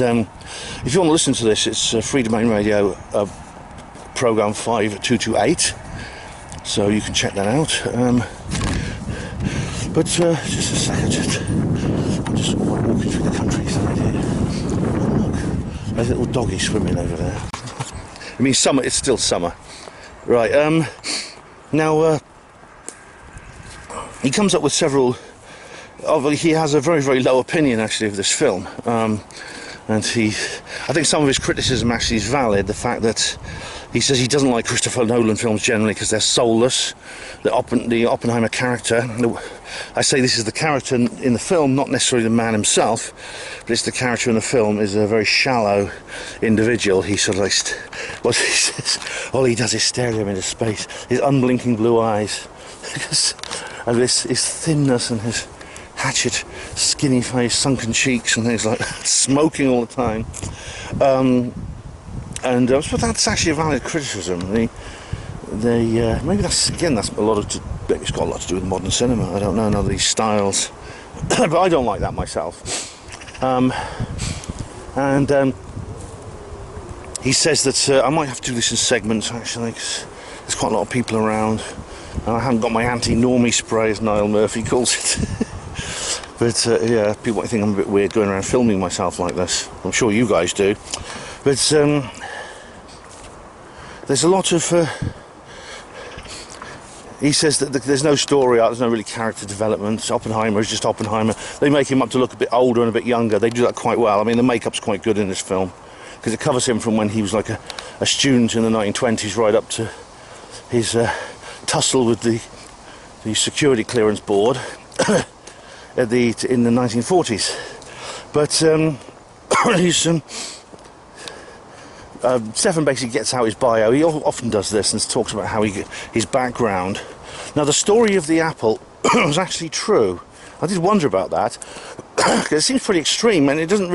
if you want to listen to this, it's Free Domain Radio program 5228, so you can check that out. But just a second, I'm just walking through the countryside here. Oh, look, there's a little doggy swimming over there. I mean, summer. It's still summer, right? Now he comes up with several. He has a very, very low opinion, actually, of this film, and I think some of his criticism actually is valid. The fact that he says he doesn't like Christopher Nolan films generally because they're soulless. The Oppenheimer character, I say this is the character in the film, not necessarily the man himself, but it's the character in the film is a very shallow individual. He sort of like, what he says, all he does is stare at him into space. His unblinking blue eyes, and his thinness and his hatchet, skinny face, sunken cheeks, and things like that, smoking all the time. And I suppose that's actually a valid criticism. Maybe that's a lot of. Maybe it's got a lot to do with modern cinema. I don't know. None of these styles, but I don't like that myself. He says that I might have to do this in segments actually, because there's quite a lot of people around, and I haven't got my anti-normie spray, as Niall Murphy calls it. But yeah, people might think I'm a bit weird going around filming myself like this. I'm sure you guys do. But there's a lot of. He says that there's no story arc, there's no really character development. Oppenheimer is just Oppenheimer. They make him up to look a bit older and a bit younger. They do that quite well. I mean, the makeup's quite good in this film because it covers him from when he was like a student in the 1920s right up to his tussle with the security clearance board in the 1940s. But Stefan basically gets out his bio. He often does this and talks about how his background. Now, the story of the apple was actually true. I did wonder about that because it seems pretty extreme, and it doesn't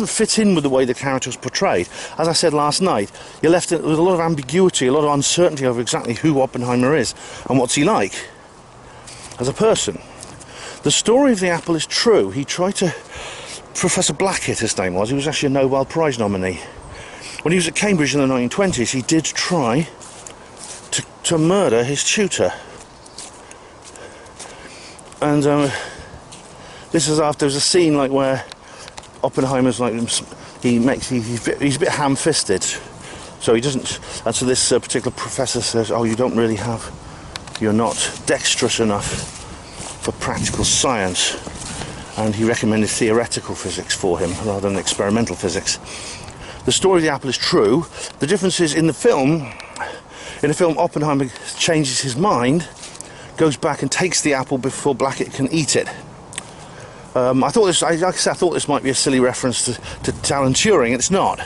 fit in with the way the character was portrayed. As I said last night, you're left with a lot of ambiguity, a lot of uncertainty over exactly who Oppenheimer is and what's he like as a person. The story of the apple is true. He tried to. Professor Blackett, his name was. He was actually a Nobel Prize nominee. When he was at Cambridge in the 1920s, he did try to murder his tutor. And this is after there's a scene like where Oppenheimer's like he's a bit ham-fisted, so he doesn't. And so this particular professor says, "Oh, you're not dexterous enough for practical science," and he recommended theoretical physics for him rather than experimental physics. The story of the apple is true. The difference is in the film, Oppenheimer changes his mind, goes back and takes the apple before Blackett can eat it. I thought this might be a silly reference to Alan Turing. It's not.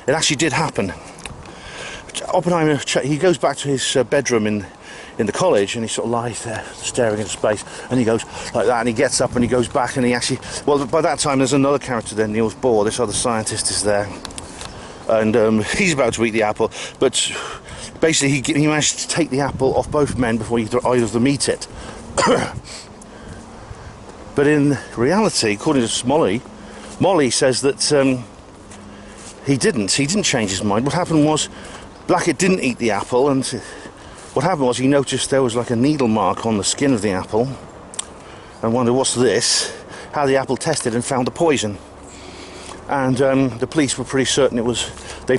It actually did happen. Oppenheimer, he goes back to his bedroom in the college, and he sort of lies there staring into space, and he goes like that, and he gets up and he goes back, and he actually, well, by that time there's another character there, Niels Bohr, this other scientist is there, and he's about to eat the apple, but basically he managed to take the apple off both men before either of them eat it. But in reality, according to Molly says that he didn't change his mind. What happened was Blackett didn't eat the apple, and what happened was he noticed there was like a needle mark on the skin of the apple and wondered, what's this? How the apple tested and found the poison. And the police were pretty certain it was. They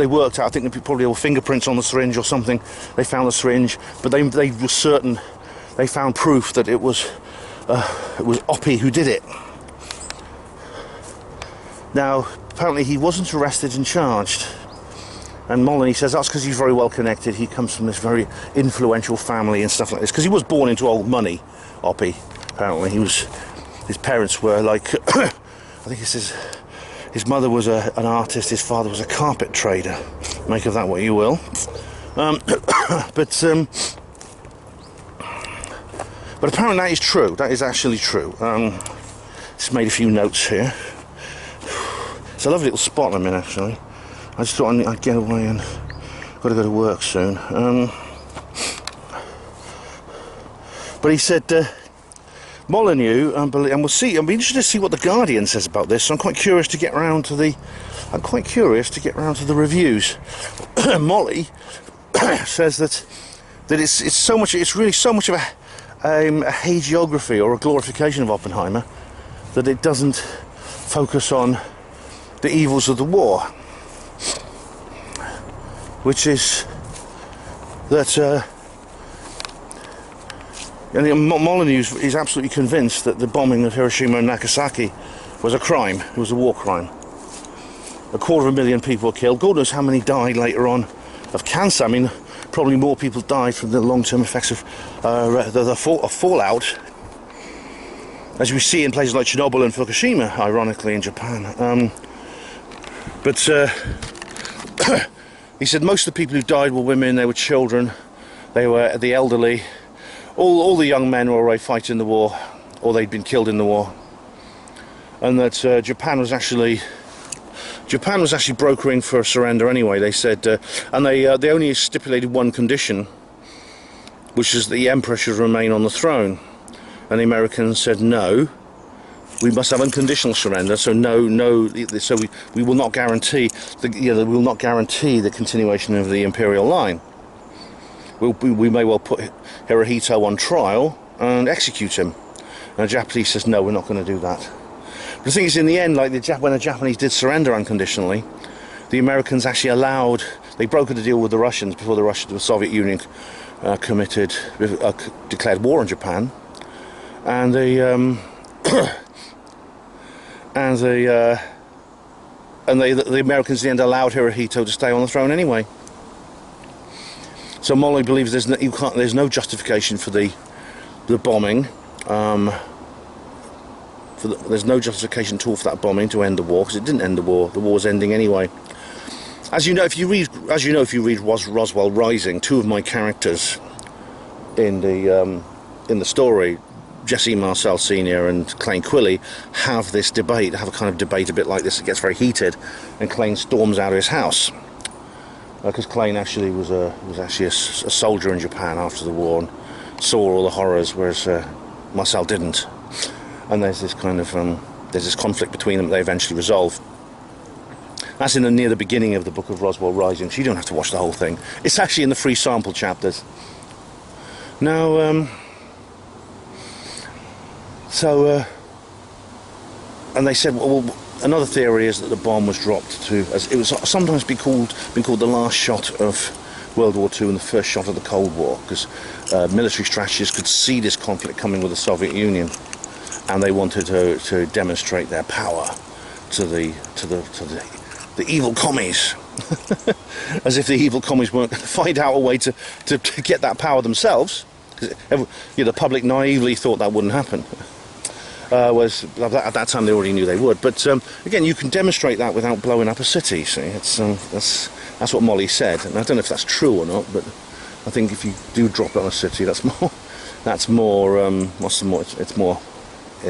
worked out. I think there were fingerprints on the syringe or something. They found the syringe, but they were certain. They found proof that it was Oppie who did it. Now, apparently, he wasn't arrested and charged. And Molyneux says that's because he's very well connected. He comes from this very influential family and stuff like this. Because he was born into old money, Oppie. Apparently, his parents were like. I think he says. His mother was an artist, his father was a carpet trader. Make of that what you will. But apparently that is true. That is actually true. Just made a few notes here. It's a lovely little spot I'm in, actually. I just thought I'd get away and got to go to work soon. But he said... Molyneux, and we'll see. I'll be interested to see what the Guardian says about this. So I'm quite curious to get round to the. Reviews. Molly says that it's so much. It's really so much of a hagiography or a glorification of Oppenheimer that it doesn't focus on the evils of the war, which is that. And Molyneux is absolutely convinced that the bombing of Hiroshima and Nagasaki was a crime. It was a war crime. 250,000 people were killed. God knows how many died later on of cancer. I mean, probably more people died from the long-term effects of the fallout, as we see in places like Chernobyl and Fukushima, ironically, in Japan. But he said most of the people who died were women, they were children, they were the elderly. All the young men were already fighting the war, or they'd been killed in the war. And that Japan was actually brokering for a surrender anyway. They said, and they only stipulated one condition, which is that the emperor should remain on the throne. And the Americans said, no, we must have unconditional surrender. So so we will not guarantee we will not guarantee the continuation of the imperial line. We may well put Hirohito on trial and execute him. And the Japanese says, no, we're not going to do that. But the thing is, in the end, like when the Japanese did surrender unconditionally, the Americans actually they brokered a deal with the Russians before the Soviet Union declared war on Japan, and the Americans in the end allowed Hirohito to stay on the throne anyway. So Molly believes there's no justification for the bombing. There's no justification at all for that bombing to end the war, because it didn't end the war. The war was ending anyway. As you know, if you read Roswell Rising, two of my characters in the story, Jesse Marcel Sr. and Clayne Quilly, have a kind of debate a bit like this. It gets very heated, and Clayne storms out of his house, because Clayne actually was actually a soldier in Japan after the war and saw all the horrors, whereas Marcel didn't. And there's this kind of there's this conflict between them that they eventually resolve. That's near the beginning of the book of Roswell Rising, so you don't have to watch the whole thing. It's actually in the free sample chapters. Now, and they said, well, another theory is that the bomb was dropped as it was sometimes been called the last shot of World War II and the first shot of the Cold War, because military strategists could see this conflict coming with the Soviet Union, and they wanted to demonstrate their power to the evil commies, as if the evil commies weren't going to find out a way to get that power themselves. The public naively thought that wouldn't happen. Whereas at that time they already knew they would. But again, you can demonstrate that without blowing up a city. See, that's what Molly said, and I don't know if that's true or not. But I think if you do drop it on a city, there's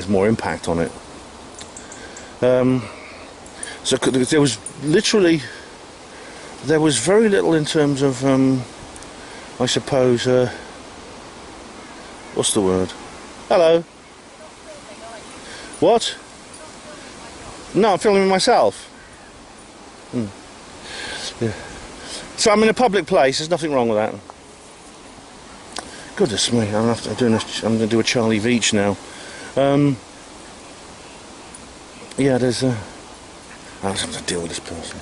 more impact on it. So there was very little in terms of I suppose what's the word? Hello. What? No, I'm filming myself. Yeah. So I'm in a public place. There's nothing wrong with that. Goodness me, I'm going to do a Charlie Veach now. Yeah, there's I have to deal with this person.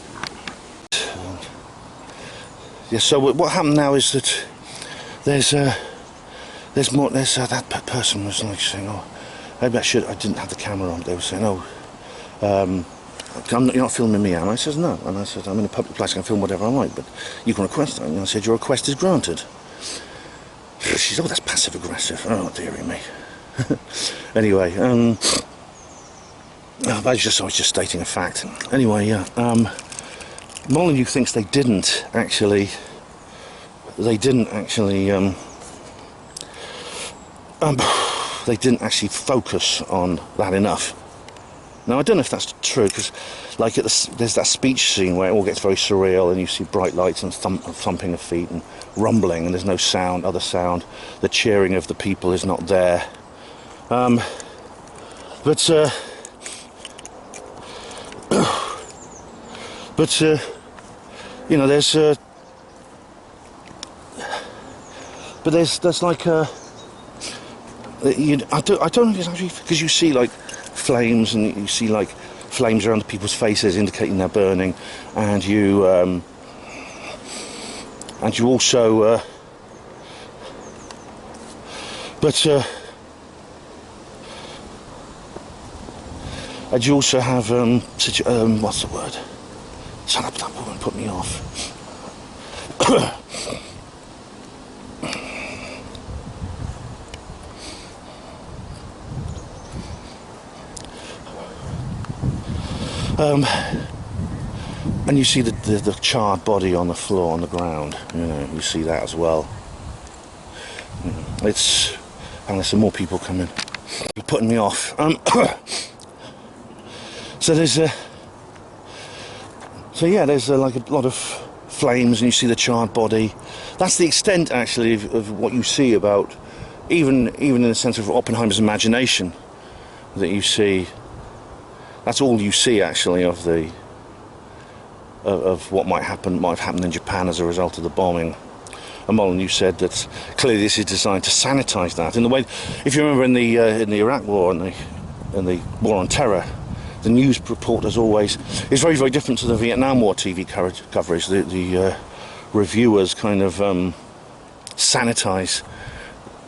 Yeah. So what happened now is that there's more. That person was like saying, "Oh, maybe I didn't have the camera on." They were saying, "Oh, you're not filming me, am I?" I says, "No," and I said, "I'm in a public place. I can film whatever I like, but you can request it." And I said, "Your request is granted." She said, "Oh, that's passive aggressive." Oh, dearie me. Anyway, I was just stating a fact. Anyway, yeah. Molyneux thinks they didn't actually focus on that enough. Now I don't know if that's true, because like there's that speech scene where it all gets very surreal, and you see bright lights and thumping of feet and rumbling, and there's no other sound. The cheering of the people is not there. But you know, there's like I don't think it's actually, because you see like flames, and you see like flames around the people's faces indicating they're burning, and you also and you also have what's the word? Shut up, that woman put me off. And you see the charred body on the floor, on the ground. You know, you see that as well. It's, and there's some more people coming. You're putting me off. So there's like a lot of flames, and you see the charred body. That's the extent, actually, of what you see about, even in the sense of Oppenheimer's imagination, that you see. That's all you see, actually, of what might have happened in Japan as a result of the bombing. And Molyneux said that clearly this is designed to sanitize that. In the way, if you remember in the Iraq War and the War on Terror, the news reporters always, it's very, very different to the Vietnam War TV coverage. The reviewers kind of sanitize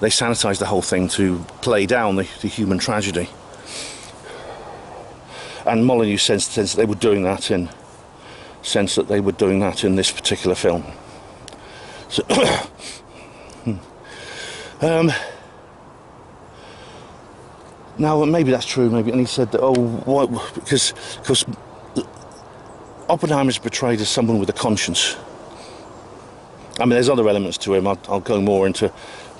the whole thing to play down the human tragedy. And Molyneux sensed that they were doing that in this particular film. So, now maybe that's true. Maybe, and he said that, why? Because Oppenheimer's portrayed as someone with a conscience. I mean, there's other elements to him. I'll go more into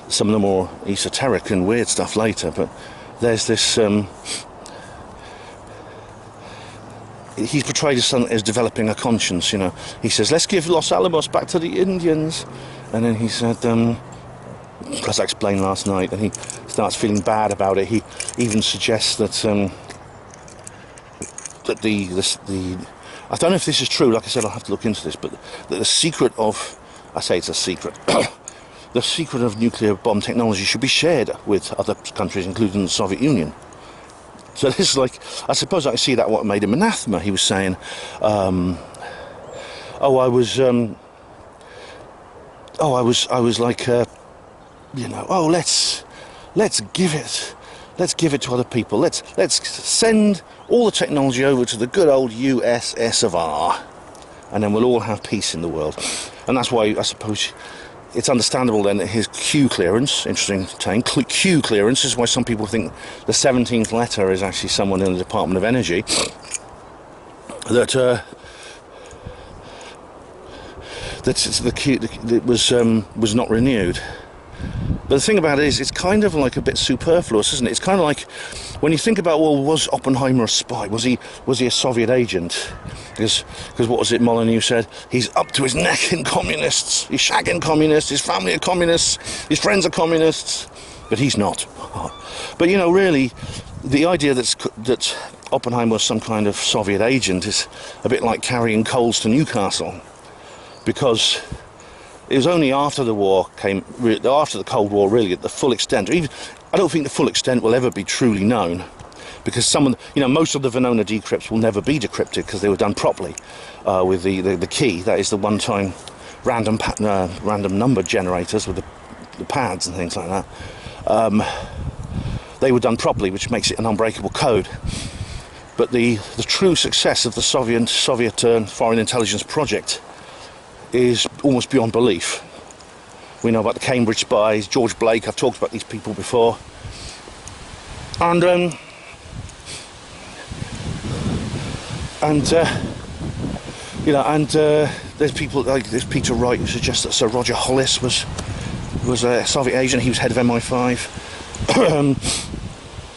some of the more esoteric and weird stuff later. But there's this. He's portrayed as developing a conscience, you know. He says, let's give Los Alamos back to the Indians. And then he said, as I explained last night, and he starts feeling bad about it. He even suggests that I don't know if this is true, like I said, I'll have to look into this, but that the secret of, I say it's a secret, the secret of nuclear bomb technology should be shared with other countries, including the Soviet Union. So this is like, I suppose I see that what made him anathema. He was saying, I was like, you know, let's give it to other people. Let's send all the technology over to the good old USSR, and then we'll all have peace in the world. And that's why I suppose it's understandable then that his Q clearance, interesting term, Q clearance is why some people think the 17th letter is actually someone in the Department of Energy that the Q that was not renewed. But the thing about it is, it's kind of like a bit superfluous, isn't it? It's kind of like when you think about, well, was Oppenheimer a spy? Was he a Soviet agent? Because what was it Molyneux said? He's up to his neck in communists. He's shagging communists. His family are communists. His friends are communists. But he's not. But you know, really, the idea that Oppenheimer was some kind of Soviet agent is a bit like carrying coals to Newcastle, because it was only after the war after the Cold War, really, at the full extent. Even, I don't think the full extent will ever be truly known, because most of the Venona decrypts will never be decrypted because they were done properly with the key. That is the one-time random number generators with the pads and things like that. They were done properly, which makes it an unbreakable code. But the true success of the Soviet foreign intelligence project is almost beyond belief. We know about the Cambridge spies, George Blake. I've talked about these people before, and there's people like there's Peter Wright who suggests that Sir Roger Hollis was a Soviet agent. He was head of MI5.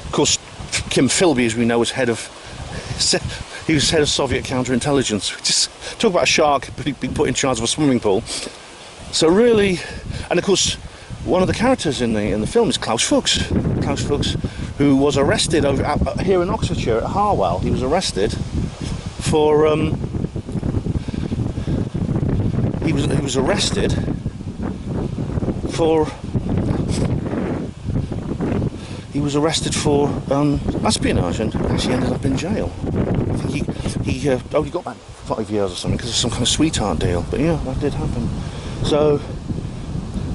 Of course, Kim Philby, as we know, was head of Soviet counterintelligence. Just talk about a shark being put in charge of a swimming pool. So really, and of course, one of the characters in the film is Klaus Fuchs. Klaus Fuchs, who was arrested here in Oxfordshire at Harwell. He was arrested for he was arrested for espionage, and actually ended up in jail. I think he got about 5 years or something because of some kind of sweetheart deal. But yeah, that did happen. So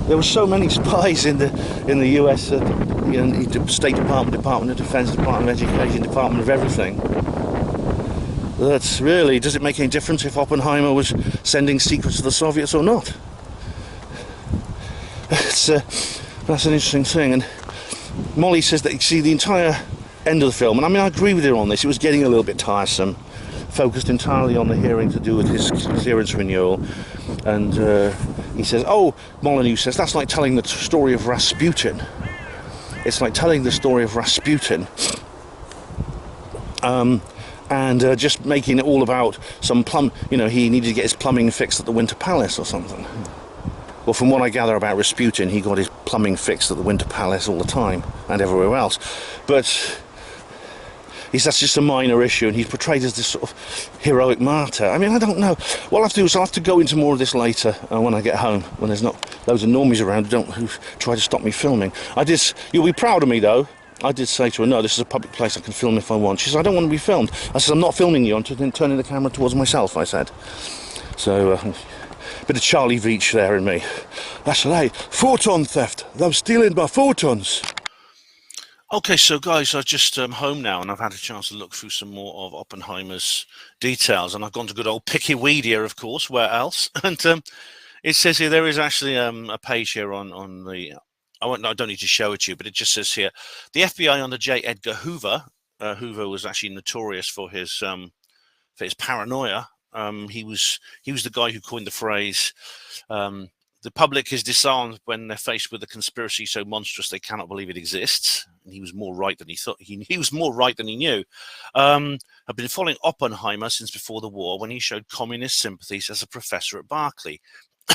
there were so many spies in the US, State Department, Department of Defense, Department of Education, Department of everything, That's really, does it make any difference if Oppenheimer was sending secrets to the Soviets or not? That's an interesting thing. And Molly says that, you see, the entire end of the film, and I mean, I agree with her on this, it was getting a little bit tiresome, focused entirely on the hearing to do with his clearance renewal. And he says, oh, Molyneux says, that's like telling the story of Rasputin. It's like telling the story of Rasputin. And just making it all about some he needed to get his plumbing fixed at the Winter Palace or something. Well, from what I gather about Rasputin, he got his plumbing fixed at the Winter Palace all the time and everywhere else. But that's just a minor issue, and he's portrayed as this sort of heroic martyr. I mean, I don't know. What I'll have to do is I'll have to go into more of this later when I get home, when there's not loads of normies around who try to stop me filming. You'll be proud of me, though. I did say to her, no, this is a public place, I can film if I want. She said, I don't want to be filmed. I said, I'm not filming you, I'm turning the camera towards myself, I said. So, bit of Charlie Veitch there in me. That's right, photon theft. They're stealing my photons. Okay, so guys, I'm just home now, and I've had a chance to look through some more of Oppenheimer's details, and I've gone to good old Wikipedia, of course, where else? And it says here, there is actually a page here on the... I don't need to show it to you, but it just says here, the FBI under J. Edgar Hoover. Hoover was actually notorious for his paranoia. He was the guy who coined the phrase, the public is disarmed when they're faced with a conspiracy so monstrous they cannot believe it exists. And he was more right than he thought. He was more right than he knew. I've been following Oppenheimer since before the war, when he showed communist sympathies as a professor at Berkeley,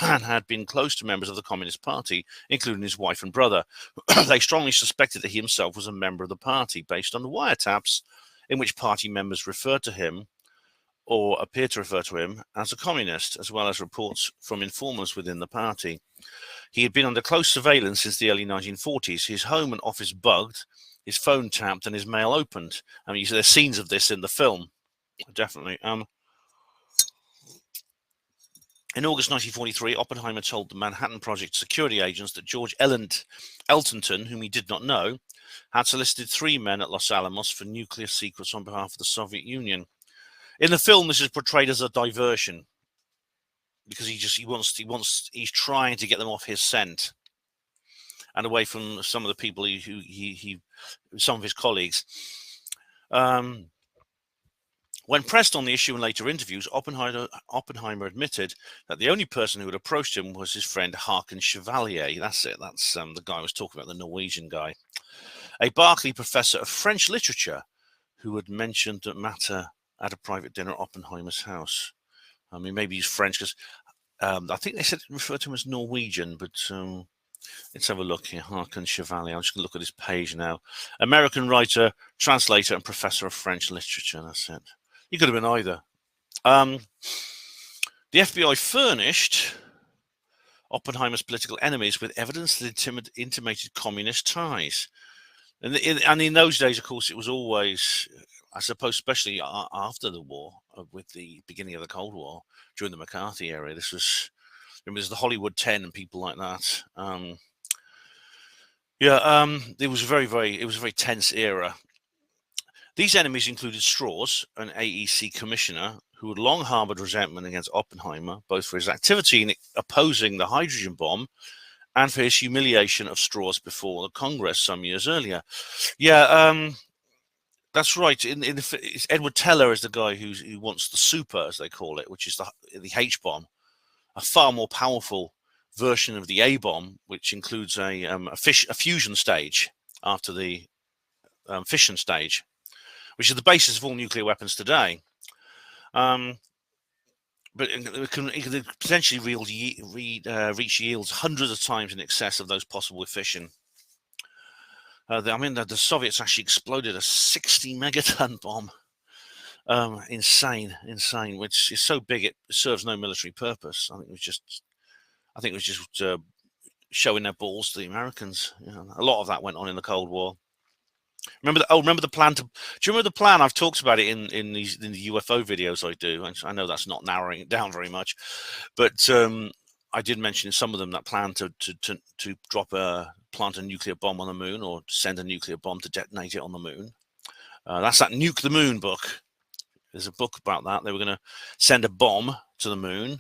and had been close to members of the Communist Party, including his wife and brother. They strongly suspected that he himself was a member of the party, based on the wiretaps in which party members referred to him, or appeared to refer to him, as a communist, as well as reports from informers within the party. He had been under close surveillance since the early 1940s. His home and office bugged, his phone tapped, and his mail opened. I mean, there's scenes of this in the film, definitely. In August 1943, Oppenheimer told the Manhattan Project security agents that George Eltonton, whom he did not know, had solicited 3 men at Los Alamos for nuclear secrets on behalf of the Soviet Union. In the film, this is portrayed as a diversion, because he's trying to get them off his scent and away from some of the people some of his colleagues. When pressed on the issue in later interviews, Oppenheimer admitted that the only person who had approached him was his friend Håkan Chevalier. That's it. That's the guy I was talking about, the Norwegian guy. A Berkeley professor of French literature who had mentioned the matter at a private dinner at Oppenheimer's house. I mean, maybe he's French, because I think they said referred to him as Norwegian, but let's have a look here. Håkan Chevalier. I'm just going to look at his page now. American writer, translator, and professor of French literature. That's it. He could have been either. The FBI furnished Oppenheimer's political enemies with evidence that intimated communist ties. And in those days, of course, it was always, I suppose, especially after the war, with the beginning of the Cold War, during the McCarthy era, this was the Hollywood 10 and people like that. It was a very tense era. These enemies included Strauss, an AEC commissioner who had long harbored resentment against Oppenheimer, both for his activity in opposing the hydrogen bomb and for his humiliation of Strauss before the Congress some years earlier. That's right. Edward Teller is the guy who wants the super, as they call it, which is the H-bomb, a far more powerful version of the A-bomb, which includes a fusion stage after the fission stage, which is the basis of all nuclear weapons today. But it can potentially reach yields hundreds of times in excess of those possible with fission. The Soviets actually exploded a 60 megaton bomb. Insane, which is so big it serves no military purpose. I think it was just showing their balls to the Americans. A lot of that went on in the Cold War. Remember the plan? Do you remember the plan? I've talked about it in the UFO videos I do. I know that's not narrowing it down very much, but I did mention in some of them that plan to plant a nuclear bomb on the moon, or send a nuclear bomb to detonate it on the moon. That's that Nuke the Moon book. There's a book about that. They were going to send a bomb to the moon.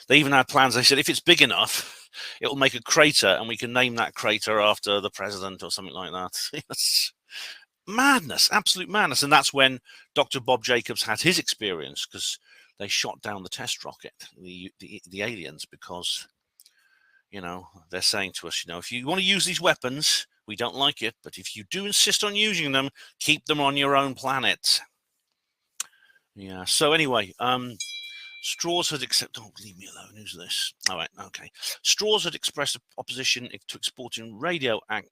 They even had plans. They said, if it's big enough, it'll make a crater, and we can name that crater after the president or something like that. It's madness, absolute madness. And that's when Dr. Bob Jacobs had his experience, because they shot down the test rocket, the aliens, because, you know, they're saying to us, you know, if you want to use these weapons, we don't like it, but if you do insist on using them, keep them on your own planet. Yeah. So anyway, Straws had accepted. Oh, leave me alone. Who's this? All right. Okay. Straws had expressed opposition to exporting radioactive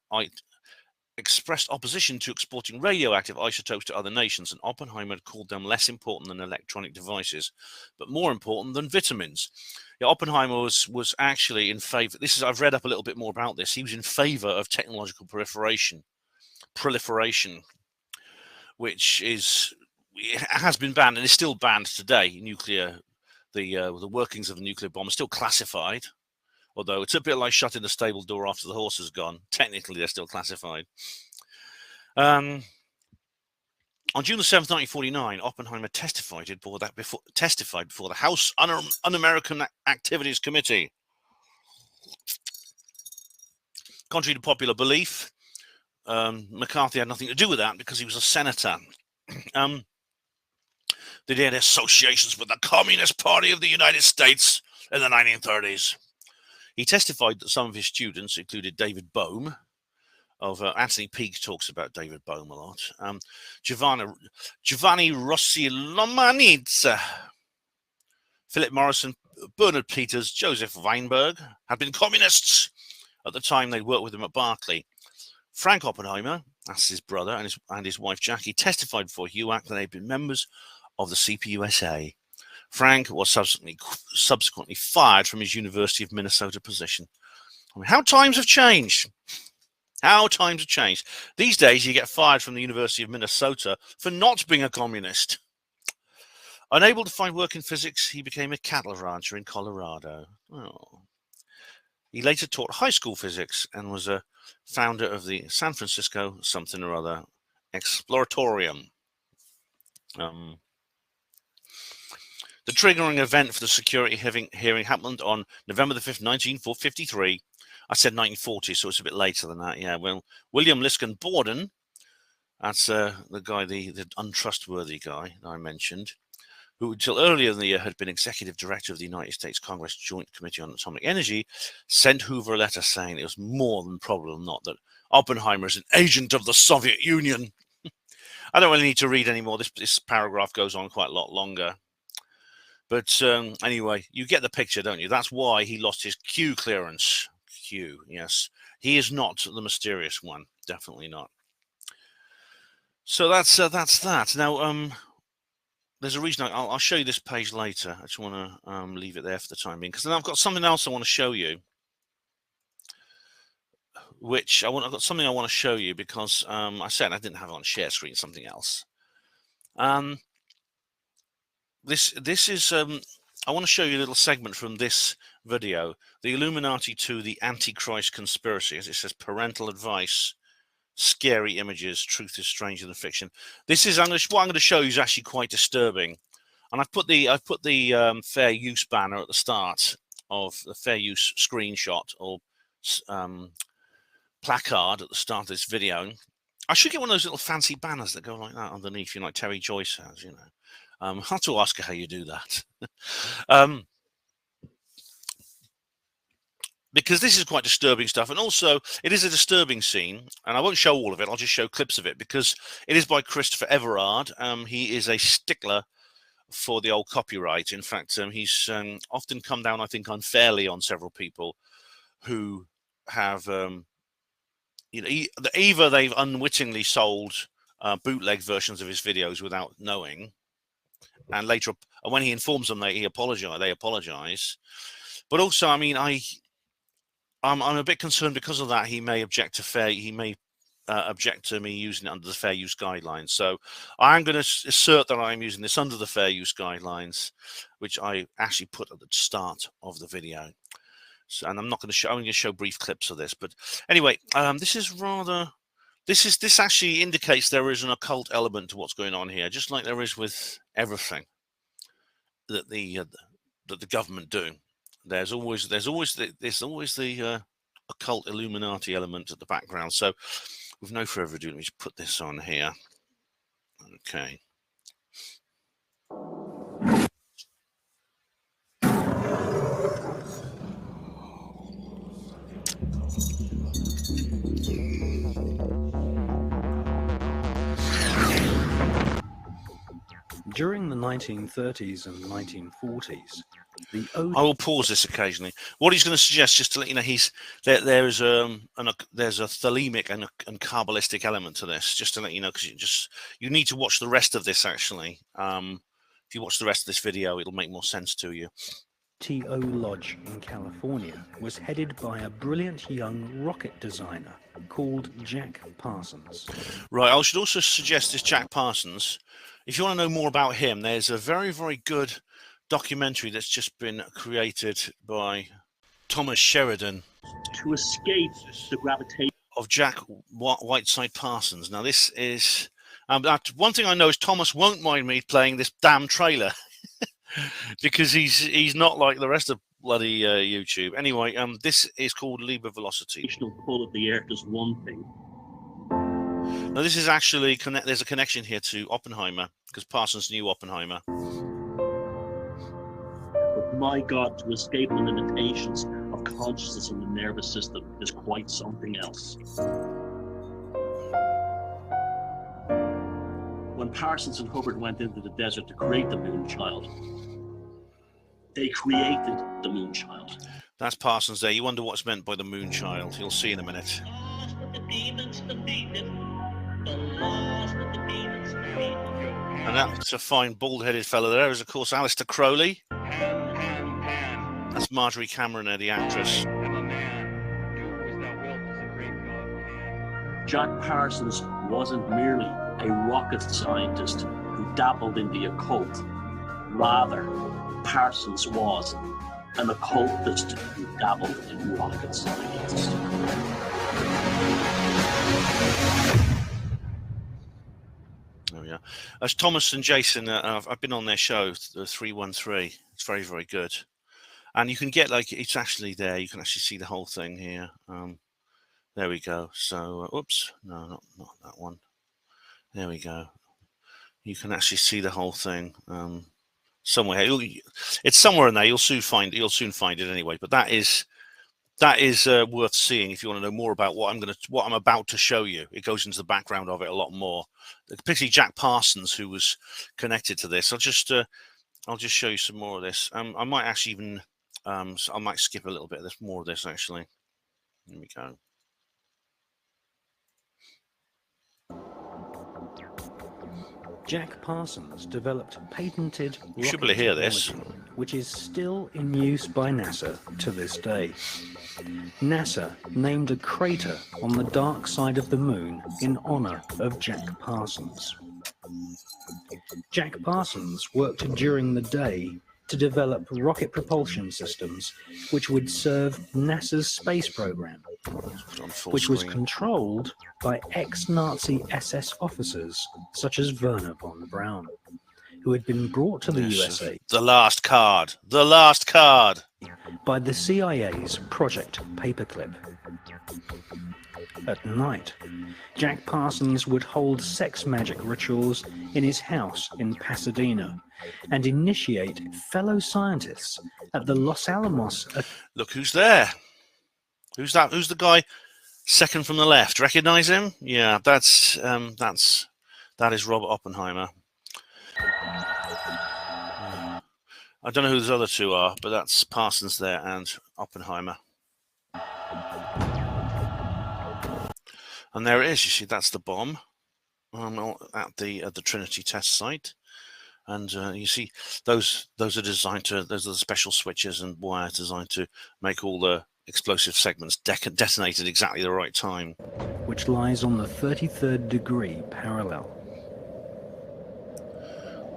isotopes to other nations, and Oppenheimer had called them less important than electronic devices, but more important than vitamins. Yeah, Oppenheimer was actually in favor. I've read up a little bit more about this. He was in favor of technological proliferation, which has been banned and is still banned today. The workings of a nuclear bomb are still classified, although it's a bit like shutting the stable door after the horse has gone. Technically, they're still classified. On June the 7th, 1949, Oppenheimer testified before the House Un-American Activities Committee. Contrary to popular belief, McCarthy had nothing to do with that because he was a senator. They had associations with the Communist Party of the United States in the 1930s. He testified that some of his students included David Bohm, Anthony Peake talks about David Bohm a lot, Giovanni Rossi Lomanitz, Philip Morrison, Bernard Peters, Joseph Weinberg had been communists at the time they worked with him at Berkeley. Frank Oppenheimer, that's his brother, and his wife Jackie, testified before HUAC that they'd been members of the CPUSA. Frank was subsequently fired from his University of Minnesota position. I mean, how times have changed. How times have changed. These days, you get fired from the University of Minnesota for not being a communist. Unable to find work in physics, he became a cattle rancher in Colorado. Oh. He later taught high school physics and was a founder of the San Francisco something or other Exploratorium. The triggering event for the security hearing happened on November the 5th, 1953. I said 1940, so it's a bit later than that. Yeah, well, William Liskin Borden, that's the guy, the untrustworthy guy I mentioned, who until earlier in the year had been executive director of the United States Congress Joint Committee on Atomic Energy, sent Hoover a letter saying it was more than probable not that Oppenheimer is an agent of the Soviet Union. I don't really need to read anymore. This paragraph goes on quite a lot longer. But anyway, you get the picture, don't you? That's why he lost his Q clearance. Q, yes. He is not the mysterious one. Definitely not. So that's that. Now, there's a reason I'll show you this page later. I just want to leave it there for the time being, because then I've got something else I want to show you. I've got something I want to show you because I said I didn't have it on share screen. Something else. This is I want to show you a little segment from this video, the Illuminati to the Antichrist conspiracy, as it says, parental advice, scary images, truth is stranger than fiction. This is what I'm going to show you is actually quite disturbing, and I've put the fair use banner at the start of the fair use screenshot or placard at the start of this video. I should get one of those little fancy banners that go like that underneath, you know, like Terry Joyce has, you know. I have to ask her how you do that. Because this is quite disturbing stuff. And also, it is a disturbing scene. And I won't show all of it. I'll just show clips of it because it is by Christopher Everard. He is a stickler for the old copyright. In fact, he's often come down, I think, unfairly on several people who have, you know, either they've unwittingly sold bootleg versions of his videos without knowing, and later when he informs them they apologize. But also, I mean, I'm a bit concerned because of that. He may object to me using it under the fair use guidelines. So I'm going to assert that I'm using this under the fair use guidelines, which I actually put at the start of the video. So, and I'm not going to show. I'm going to show brief clips of this. But anyway, this is rather This actually indicates there is an occult element to what's going on here, just like there is with everything that the government do. There's always the occult Illuminati element at the background. So, with no further ado, let me just put this on here. Okay. During the 1930s and 1940s, I will pause this occasionally. What he's going to suggest, just to let you know, there's a thelemic and Kabbalistic element to this, just to let you know, because you need to watch the rest of this actually. If you watch the rest of this video, it'll make more sense to you. TO Lodge in California was headed by a brilliant young rocket designer called Jack Parsons. Right, I should also suggest this Jack Parsons. If you want to know more about him, there's a very, very good documentary that's just been created by Thomas Sheridan to escape the gravitation of Jack Whiteside Parsons. Now, this is one thing I know is Thomas won't mind me playing this damn trailer because he's not like the rest of bloody YouTube. Anyway, this is called Liber Velocity. pull of the Earth is one thing. Now, this is actually there's a connection here to Oppenheimer because Parsons knew Oppenheimer. But my God, to escape the limitations of consciousness in the nervous system is quite something else. When Parsons and Hubbard went into the desert to create the Moonchild, they created the Moonchild. That's Parsons there. You wonder what's meant by the Moonchild. You'll see in a minute. And that's a fine bald-headed fellow there is, of course, Alistair Crowley. That's Marjorie Cameron there, the actress. Jack Parsons wasn't merely a rocket scientist who dabbled in the occult. Rather, Parsons was an occultist who dabbled in rocket science. Oh yeah, as Thomas and Jason, I've been on their show, the 313. It's very, very good, and you can get it's actually there. You can actually see the whole thing here. There we go. So, oops, no, not that one. There we go. You can actually see the whole thing somewhere. It's somewhere in there. You'll soon find it anyway. But that is worth seeing if you want to know more about what I'm about to show you. It goes into the background of it a lot more. Particularly Jack Parsons, who was connected to this. I'll just show you some more of this. I might actually even I might skip a little bit. There's more of this actually. Here we go. Jack Parsons developed patented you should be able to hear this, which is still in use by NASA to this day. NASA named a crater on the dark side of the moon in honor of Jack Parsons. Jack Parsons worked during the day to develop rocket propulsion systems which would serve NASA's space program, which was controlled by ex-Nazi SS officers such as Werner von Braun, who had been brought to the USA. The last card By the CIA's Project Paperclip. At night, Jack Parsons would hold sex magic rituals in his house in Pasadena and initiate fellow scientists at the Los Alamos. Look who's there. Who's that? Who's the guy second from the left? Recognize him? Yeah, that is Robert Oppenheimer. I don't know who those other two are, but that's Parsons there and Oppenheimer. And there it is. You see, that's the bomb at the Trinity test site. And you see, those are designed to. Those are the special switches and wires designed to make all the explosive segments detonate at exactly the right time. Which lies on the 33rd degree parallel.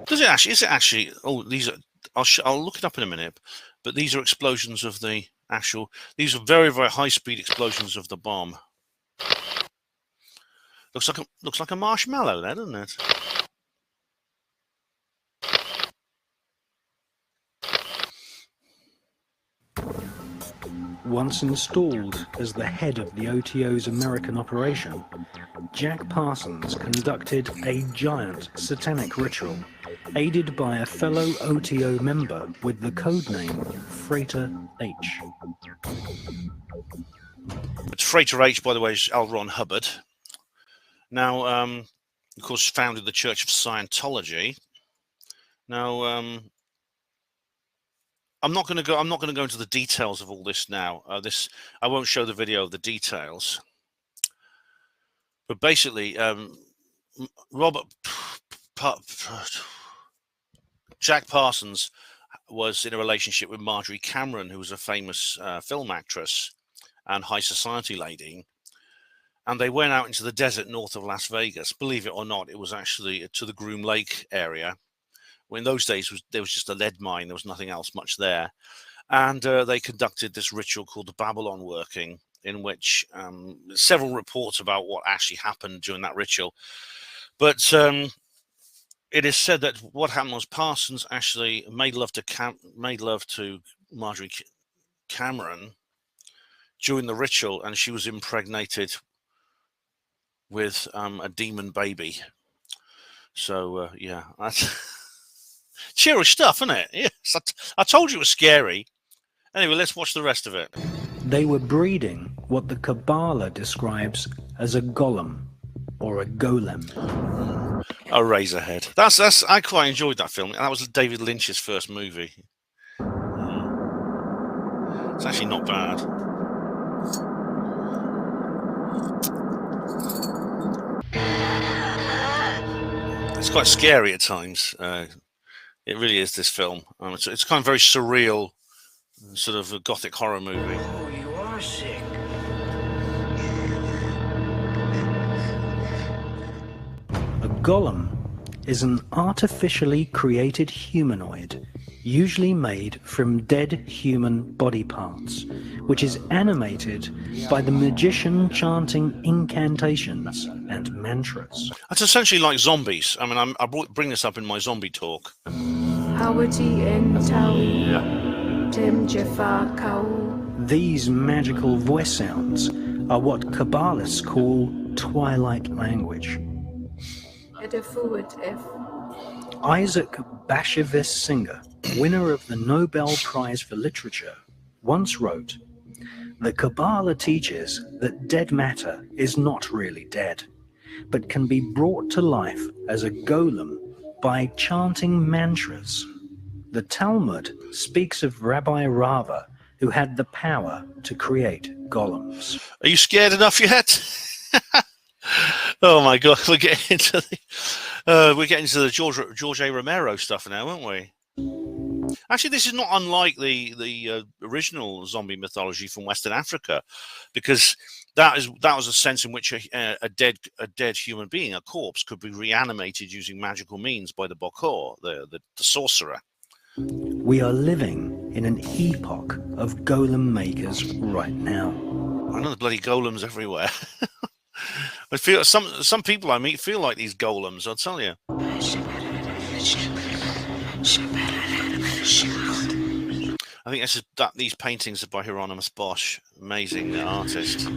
Does it actually? Is it actually? Oh, these are. I'll look it up in a minute. But these are explosions of the actual. These are very, very high speed explosions of the bomb. Looks like a marshmallow there, doesn't it? Once installed as the head of the OTO's American operation, Jack Parsons conducted a giant satanic ritual, aided by a fellow OTO member with the codename Freighter H. But Freighter H, by the way, is L. Ron Hubbard. Now, of course, founded the Church of Scientology. Now, I'm not going to go into the details of all this now. I won't show the video of the details. But basically, Jack Parsons was in a relationship with Marjorie Cameron, who was a famous film actress and high society lady. And they went out into the desert north of Las Vegas. Believe it or not, it was actually to the Groom Lake area. Well, in those days, there was just a lead mine. There was nothing else much there. And they conducted this ritual called the Babylon working, in which several reports about what actually happened during that ritual. But it is said that what happened was Parsons actually made love to Marjorie Cameron during the ritual, and she was impregnated with a demon baby. So yeah, that's cheery stuff, isn't it? Yes, I told you it was scary. Anyway, let's watch the rest of it. They were breeding what the Kabbalah describes as a golem, or a golem. A Razorhead. That's. I quite enjoyed that film. That was David Lynch's first movie. It's actually not bad. It's quite scary at times. It really is, this film. It's kind of very surreal, sort of a gothic horror movie. Oh, you are sick. A golem is an artificially created humanoid, usually made from dead human body parts, which is animated by the magician chanting incantations and mantras. That's essentially like zombies. I mean, I bring this up in my zombie talk. These magical voice sounds are what Kabbalists call twilight language. Isaac Bashevis Singer, winner of the Nobel Prize for Literature, once wrote, "The Kabbalah teaches that dead matter is not really dead, but can be brought to life as a golem by chanting mantras. The Talmud speaks of Rabbi Rava, who had the power to create golems." Are you scared enough yet? Oh my God, we're getting into the George A. Romero stuff now, aren't we? Actually, this is not unlike the original zombie mythology from Western Africa, because that was a sense in which a dead human being, a corpse, could be reanimated using magical means by the Bokor, the sorcerer. We are living in an epoch of golem makers right now. I know the bloody golems everywhere. I feel some people I meet feel like these golems, I'll tell you. I think these paintings are by Hieronymus Bosch, amazing artist.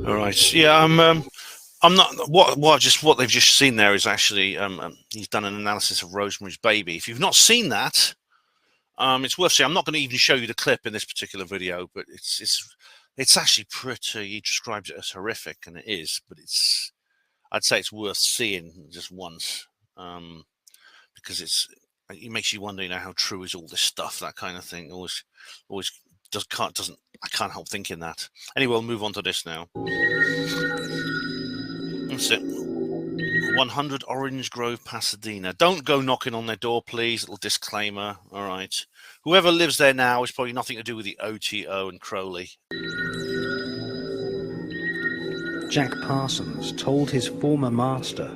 All right, yeah, I'm not. What they've just seen there is actually he's done an analysis of Rosemary's Baby. If you've not seen that, it's worth seeing. I'm not going to even show you the clip in this particular video, but it's actually pretty. He describes it as horrific, and it is. But I'd say it's worth seeing just once, because it makes you wonder, how true is all this stuff, that kind of thing. Always I can't help thinking that. Anyway, we'll move on to this now. That's it. 100 Orange Grove, Pasadena. Don't go knocking on their door, please. Little disclaimer. All right. Whoever lives there now is probably nothing to do with the OTO and Crowley. Jack Parsons told his former master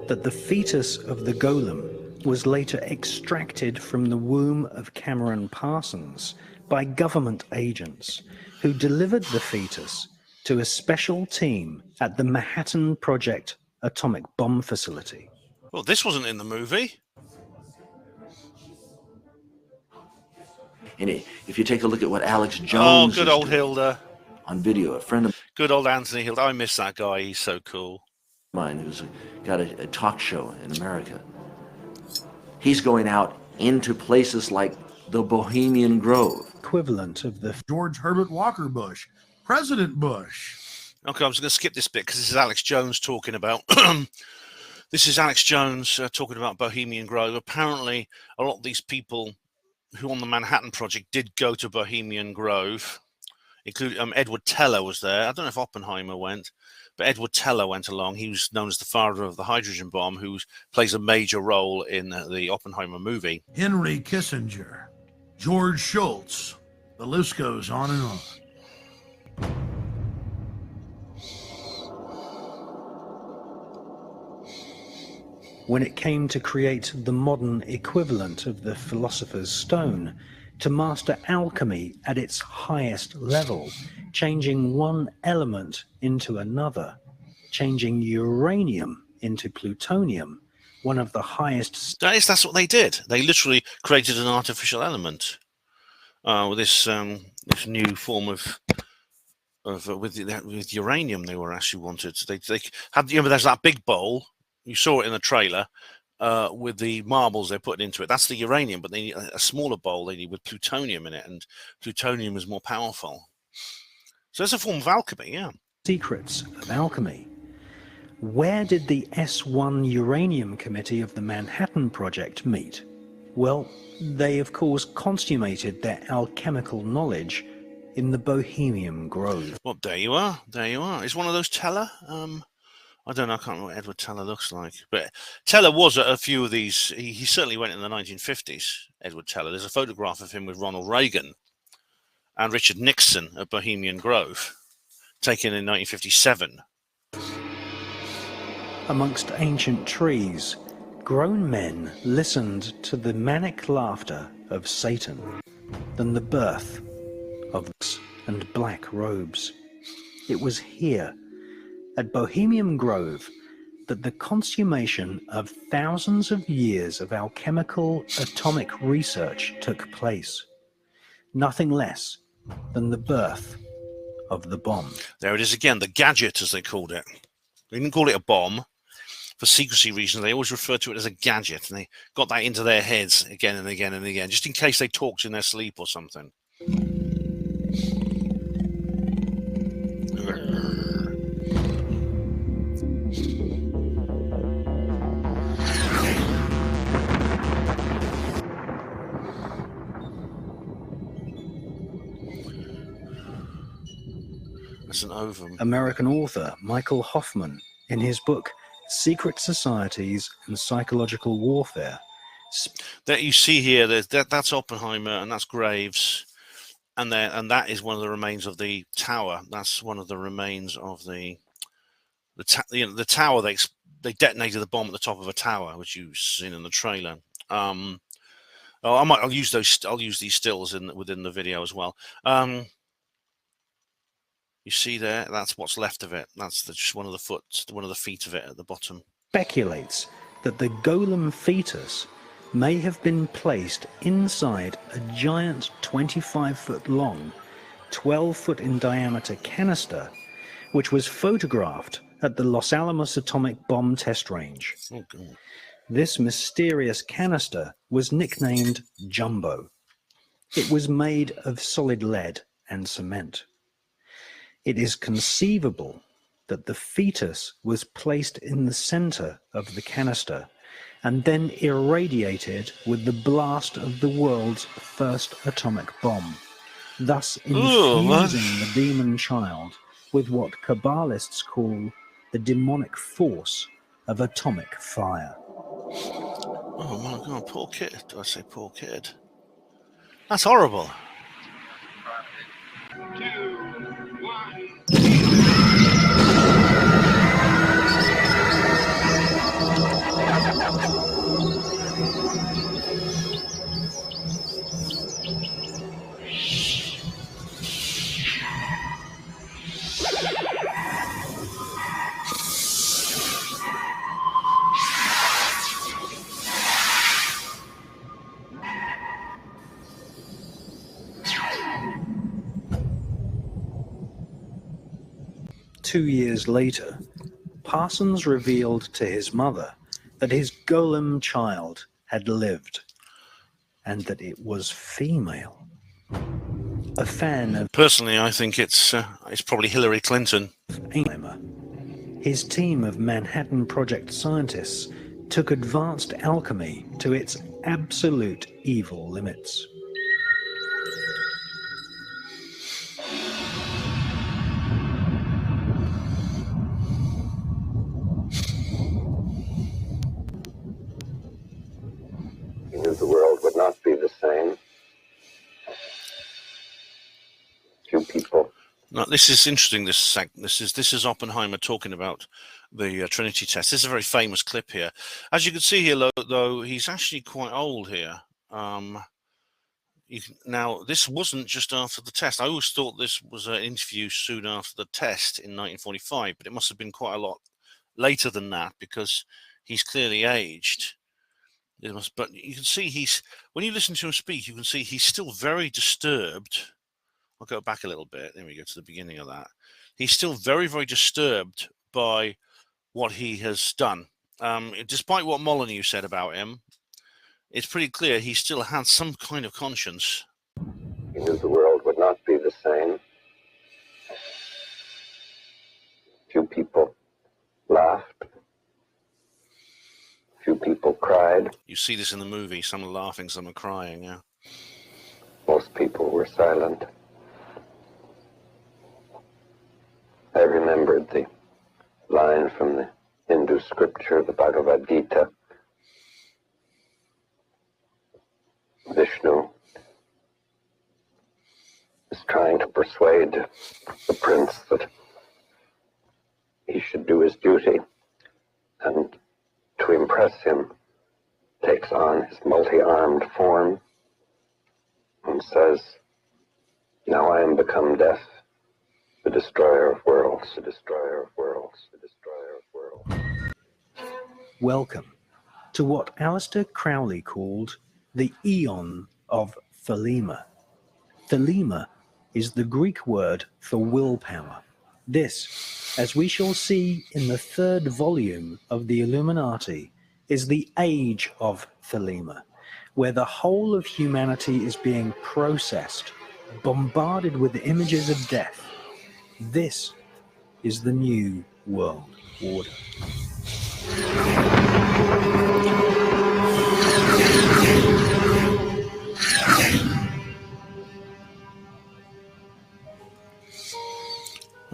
that the fetus of the golem was later extracted from the womb of Cameron Parsons by government agents who delivered the fetus to a special team at the Manhattan Project atomic bomb facility. Well, this wasn't in the movie. And if you take a look at what Alex Jones good old Hilda. On video, a friend of Good old Anthony Hilda. I miss that guy. He's so cool. mine who's got a talk show in America. He's going out into places like the Bohemian Grove. Equivalent of the George Herbert Walker Bush, President Bush. Okay, I'm just going to skip this bit because this is Alex Jones talking about. This is Alex Jones talking about Bohemian Grove. Apparently, a lot of these people who on the Manhattan Project did go to Bohemian Grove, including Edward Teller was there. I don't know if Oppenheimer went, but Edward Teller went along. He was known as the father of the hydrogen bomb, who plays a major role in the Oppenheimer movie. Henry Kissinger, George Shultz. The list goes on and on. When it came to create the modern equivalent of the Philosopher's Stone, to master alchemy at its highest level, changing one element into another, changing uranium into plutonium, one of the highest... That's what they did. They literally created an artificial element with this new form of with uranium. They were actually wanted. They had, you know, there's that big bowl. You saw it in the trailer with the marbles they're putting into it. That's the uranium, but they need a smaller bowl they need with plutonium in it, and plutonium is more powerful. So it's a form of alchemy, yeah. Secrets of alchemy. Where did the S1 Uranium Committee of the Manhattan Project meet? Well, they of course consummated their alchemical knowledge in the Bohemian Grove. Well, there you are. There you are. Is one of those Teller? I don't know. I can't remember what Edward Teller looks like. But Teller was at a few of these. He certainly went in the 1950s, Edward Teller. There's a photograph of him with Ronald Reagan and Richard Nixon at Bohemian Grove, taken in 1957. Amongst ancient trees, grown men listened to the manic laughter of Satan, then the birth of and black robes. It was here, at Bohemian Grove, that the consummation of thousands of years of alchemical atomic research took place. Nothing less than the birth of the bomb. There it is again, the gadget, as they called it. They didn't call it a bomb. For secrecy reasons, they always referred to it as a gadget, and they got that into their heads again and again and again, just in case they talked in their sleep or something. That's an ovum. American author Michael Hoffman, in his book Secret Societies and Psychological Warfare. That you see here, that's Oppenheimer and that's Graves, and that is one of the remains of the tower. That's one of the remains of the tower. They detonated the bomb at the top of a tower, which you've seen in the trailer. I'll use these stills within the video as well. You see there, that's what's left of it. That's just one of the feet of it at the bottom. Speculates that the golem fetus may have been placed inside a giant 25-foot long, 12-foot in diameter canister, which was photographed at the Los Alamos atomic bomb test range. Oh, God. This mysterious canister was nicknamed Jumbo. It was made of solid lead and cement. It is conceivable that the fetus was placed in the center of the canister and then irradiated with the blast of the world's first atomic bomb, thus infusing the demon child with what Kabbalists call the demonic force of atomic fire. Oh my God, poor kid. Do I say poor kid? That's horrible. 2, 1. 2 years later, Parsons revealed to his mother that his golem child had lived, and that it was female. A fan of Personally, I think it's probably Hillary Clinton. Oppenheimer, his team of Manhattan Project scientists took advanced alchemy to its absolute evil limits. He knew the world would not be the same. Few people. Now, this is interesting. This is Oppenheimer talking about the Trinity test. This is a very famous clip here. As you can see here, though, he's actually quite old here. Now, this wasn't just after the test. I always thought this was an interview soon after the test in 1945, but it must have been quite a lot later than that because he's clearly aged. But you can see when you listen to him speak, you can see he's still very disturbed. I'll go back a little bit. Then we go to the beginning of that. He's still very, very disturbed by what he has done. Despite what Molyneux said about him, it's pretty clear he still had some kind of conscience. He knew the world would not be the same. Few people laughed. Few people cried. You see this in the movie. Some are laughing, some are crying, yeah. Most people were silent. I remembered the line from the Hindu scripture, the Bhagavad Gita. Vishnu is trying to persuade the prince that he should do his duty, and to impress him takes on his multi-armed form and says, "Now I am become death, the destroyer of worlds, the destroyer of worlds, the destroyer of worlds." Welcome to what Aleister Crowley called the Eon of Thelema. Thelema is the Greek word for willpower. This, as we shall see in the 3rd volume of the Illuminati, is the age of Thelema, where the whole of humanity is being processed, bombarded with images of death. This is the new world order.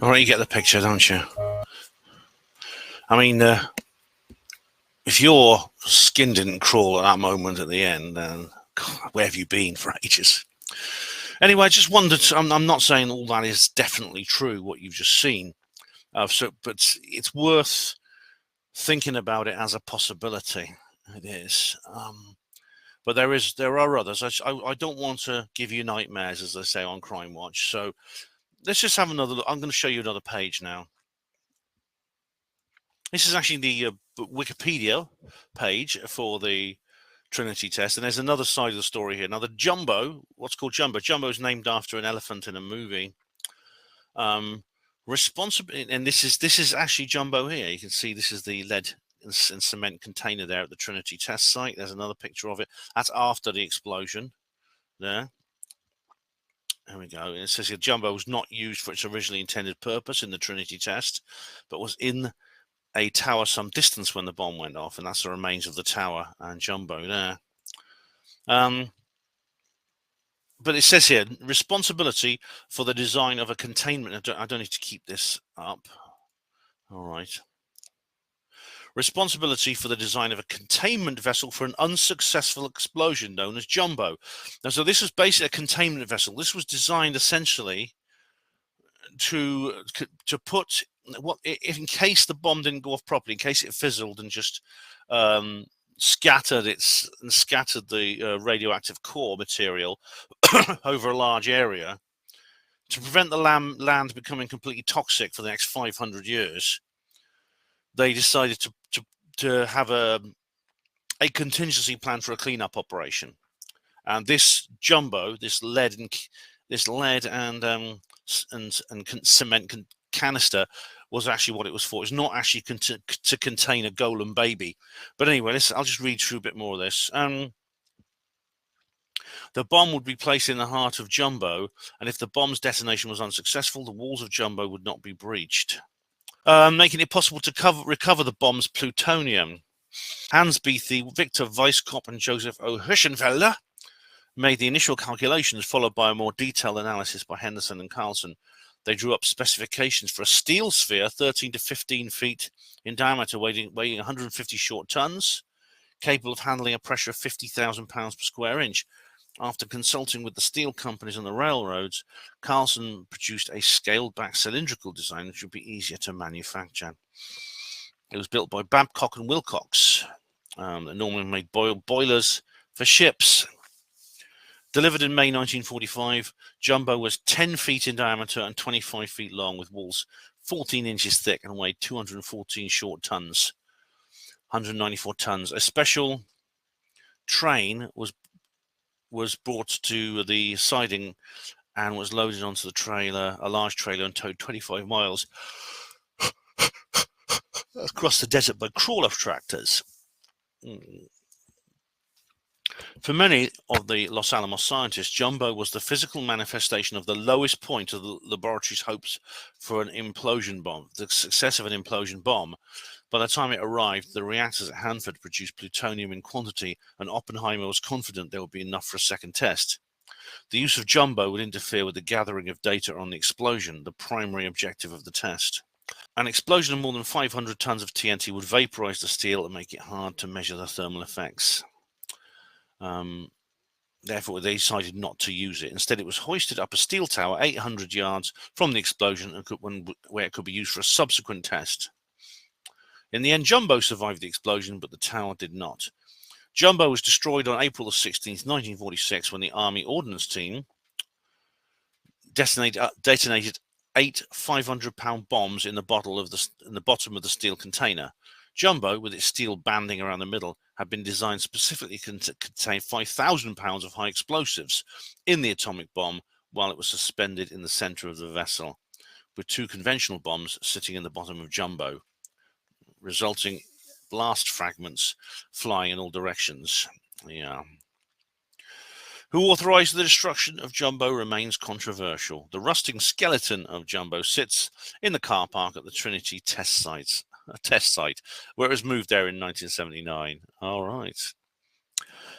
All right, you get the picture, don't you? I mean, if your skin didn't crawl at that moment at the end, then God, where have you been for ages? Anyway, I just wondered, I'm not saying all that is definitely true, what you've just seen, but it's worth thinking about it as a possibility. It is. But there are others. I don't want to give you nightmares, as they say on Crime Watch. So let's just have another look. I'm going to show you another page now. This is actually the Wikipedia page for the Trinity test, and there's another side of the story here. Now, the Jumbo, what's called Jumbo? Jumbo is named after an elephant in a movie. Responsible, and this is actually Jumbo here. You can see this is the lead and cement container there at the Trinity test site. There's another picture of it. That's after the explosion. There we go. And it says here Jumbo was not used for its originally intended purpose in the Trinity test, but was in a tower some distance when the bomb went off, and that's the remains of the tower and Jumbo there. But it says here, responsibility for the design of a containment. I don't need to keep this up. All right. Responsibility for the design of a containment vessel for an unsuccessful explosion known as Jumbo. Now, so this was basically a containment vessel. This was designed essentially to put what, if in case the bomb didn't go off properly, in case it fizzled and just scattered the radioactive core material over a large area, to prevent the land becoming completely toxic for the next 500 years. They decided to have a contingency plan for a cleanup operation, and this Jumbo, this lead and cement canister was actually what it was for. It's not actually to contain a golem baby. But anyway, I'll just read through a bit more of this. The bomb would be placed in the heart of Jumbo, and if the bomb's detonation was unsuccessful, the walls of Jumbo would not be breached, making it possible to recover the bomb's plutonium. Hans Beathy, Victor Weisskopf, and Joseph O. Hirschenfelder made the initial calculations, followed by a more detailed analysis by Henderson and Carlson. They drew up specifications for a steel sphere 13 to 15 feet in diameter, weighing 150 short tons, capable of handling a pressure of 50,000 pounds per square inch. After consulting with the steel companies and the railroads, Carlson produced a scaled-back cylindrical design which would be easier to manufacture. It was built by Babcock and Wilcox, that normally made boilers for ships. Delivered in May 1945, Jumbo was 10 feet in diameter and 25 feet long, with walls 14 inches thick and weighed 214 short tons, 194 tons. A special train was brought to the siding and was loaded onto the trailer, a large trailer, and towed 25 miles across the desert by crawler tractors. For many of the Los Alamos scientists, Jumbo was the physical manifestation of the lowest point of the laboratory's hopes for an implosion bomb, the success of an implosion bomb. By the time it arrived, the reactors at Hanford produced plutonium in quantity, and Oppenheimer was confident there would be enough for a second test. The use of Jumbo would interfere with the gathering of data on the explosion, the primary objective of the test. An explosion of more than 500 tons of TNT would vaporize the steel and make it hard to measure the thermal effects. Therefore, they decided not to use it. Instead, it was hoisted up a steel tower 800 yards from the explosion, where it could be used for a subsequent test. In the end, Jumbo survived the explosion, but the tower did not. Jumbo was destroyed on April 16, 1946, when the Army Ordnance Team detonated 8 500-pound bombs in the bottom of the steel container. Jumbo, with its steel banding around the middle, had been designed specifically to contain 5,000 pounds of high explosives in the atomic bomb while it was suspended in the center of the vessel, with 2 conventional bombs sitting in the bottom of Jumbo, resulting blast fragments flying in all directions. Who authorized the destruction of Jumbo remains controversial. The rusting skeleton of Jumbo sits in the car park at the Trinity test site, where it was moved there in 1979. All right.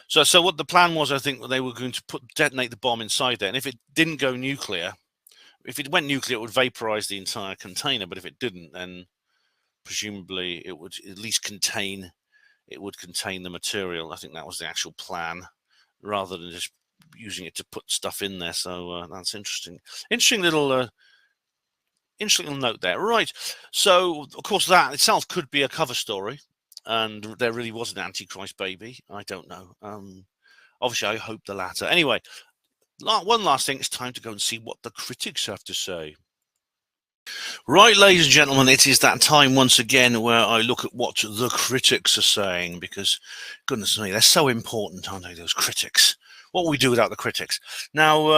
So what the plan was, I think they were going to detonate the bomb inside there, and if it didn't go nuclear, if it went nuclear, it would vaporize the entire container. But if it didn't, then presumably it would at least contain the material. I think that was the actual plan, rather than just using it to put stuff in there. So that's interesting. Interesting little note there. Right. So of course that itself could be a cover story, and there really was an Antichrist baby. I don't know. Obviously, I hope the latter. Anyway, one last thing. It's time to go and see what the critics have to say. Right, ladies and gentlemen, it is that time once again where I look at what the critics are saying, because, goodness me, they're so important, aren't they, those critics? What will we do without the critics? Now,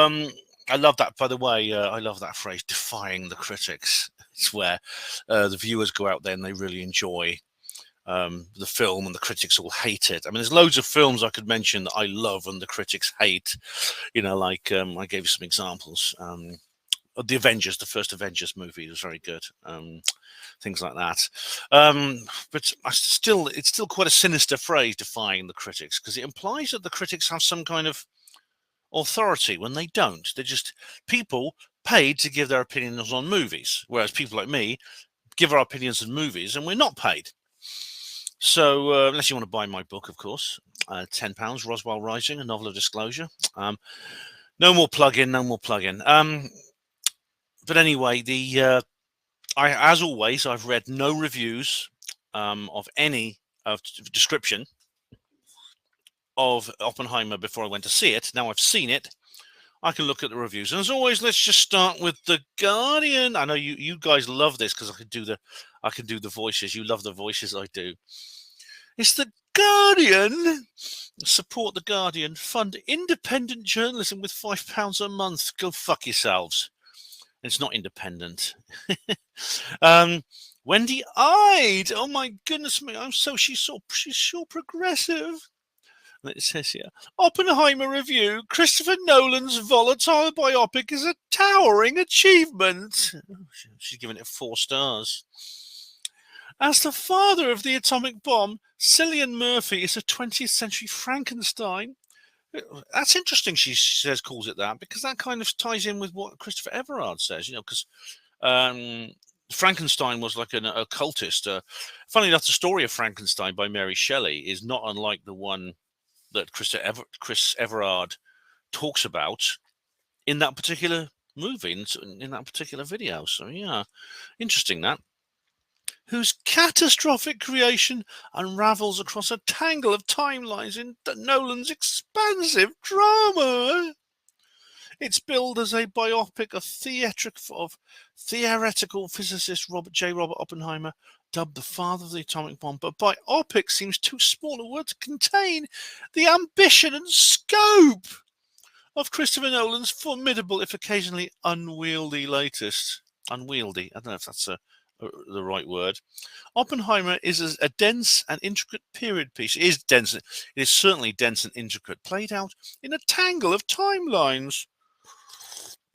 I love that, by the way, I love that phrase, defying the critics. It's where the viewers go out there and they really enjoy the film and the critics all hate it. I mean, there's loads of films I could mention that I love and the critics hate, like I gave you some examples. The Avengers, the first Avengers movie was very good. Things like that. But it's still quite a sinister phrase, defying the critics, because it implies that the critics have some kind of authority when they don't. They're just people paid to give their opinions on movies, whereas people like me give our opinions on movies and we're not paid. So unless you want to buy my book, of course, £10, Roswell Rising, a novel of disclosure. No more plug-in. But anyway, as always, I've read no reviews of any description of Oppenheimer before I went to see it. Now I've seen it, I can look at the reviews. And as always, let's just start with The Guardian. I know you guys love this because I can do the voices. You love the voices I do. It's The Guardian. Support The Guardian. Fund independent journalism with £5 a month. Go fuck yourselves. It's not independent. Wendy-eyed. Oh my goodness me! She's so progressive. It says here, Oppenheimer review. Christopher Nolan's volatile biopic is a towering achievement. She's giving it 4 stars. As the father of the atomic bomb, Cillian Murphy is a 20th century Frankenstein. That's interesting. She says calls it that because that kind of ties in with what Christopher Everard says. Because Frankenstein was like an occultist. Funny enough, the story of Frankenstein by Mary Shelley is not unlike the one that Chris Everard talks about in that particular movie, in that particular video. So yeah, interesting that. Whose catastrophic creation unravels across a tangle of timelines in Nolan's expansive drama. It's billed as a biopic of theoretical physicist Robert Oppenheimer, dubbed the father of the atomic bomb, but biopic seems too small a word to contain the ambition and scope of Christopher Nolan's formidable, if occasionally unwieldy latest. Unwieldy, I don't know if that's the right word. Oppenheimer is a dense and intricate period piece. It is dense. It is certainly dense and intricate, played out in a tangle of timelines.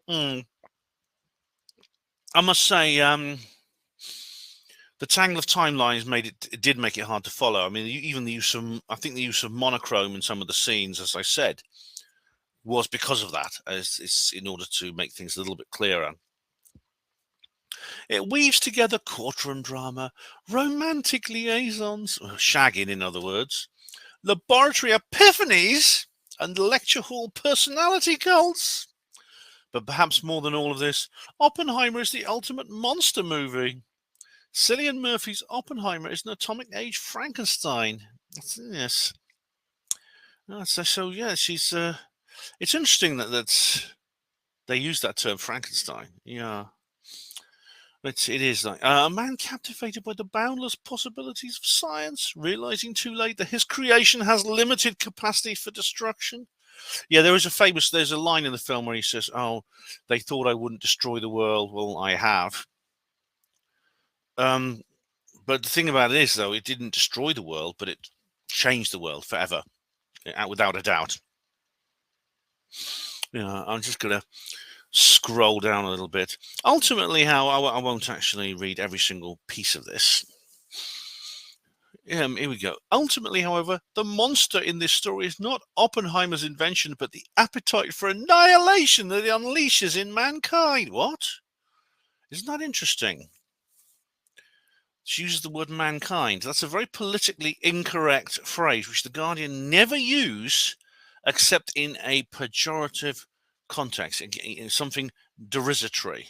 I must say, the tangle of timelines did make it hard to follow. I mean, even the use of monochrome in some of the scenes, as I said, was because of that, as it's in order to make things a little bit clearer. It weaves together courtroom drama, romantic liaisons, shagging in other words, laboratory epiphanies, and lecture hall personality cults. But perhaps more than all of this, Oppenheimer is the ultimate monster movie. Cillian Murphy's Oppenheimer is an atomic age Frankenstein. Yes. So yeah, she's. It's interesting that they use that term Frankenstein. Yeah. It is like a man captivated by the boundless possibilities of science, realizing too late that his creation has limited capacity for destruction. Yeah, there's a line in the film where he says, "Oh, they thought I wouldn't destroy the world. Well, I have." But the thing about it is, though, it didn't destroy the world, but it changed the world forever, without a doubt. Yeah, I'm just gonna scroll down a little bit. Ultimately, I won't actually read every single piece of this. Here we go. Ultimately, however, the monster in this story is not Oppenheimer's invention, but the appetite for annihilation that it unleashes in mankind. What? Isn't that interesting? She uses the word mankind. That's a very politically incorrect phrase, which the Guardian never use except in a pejorative context, something derisitory.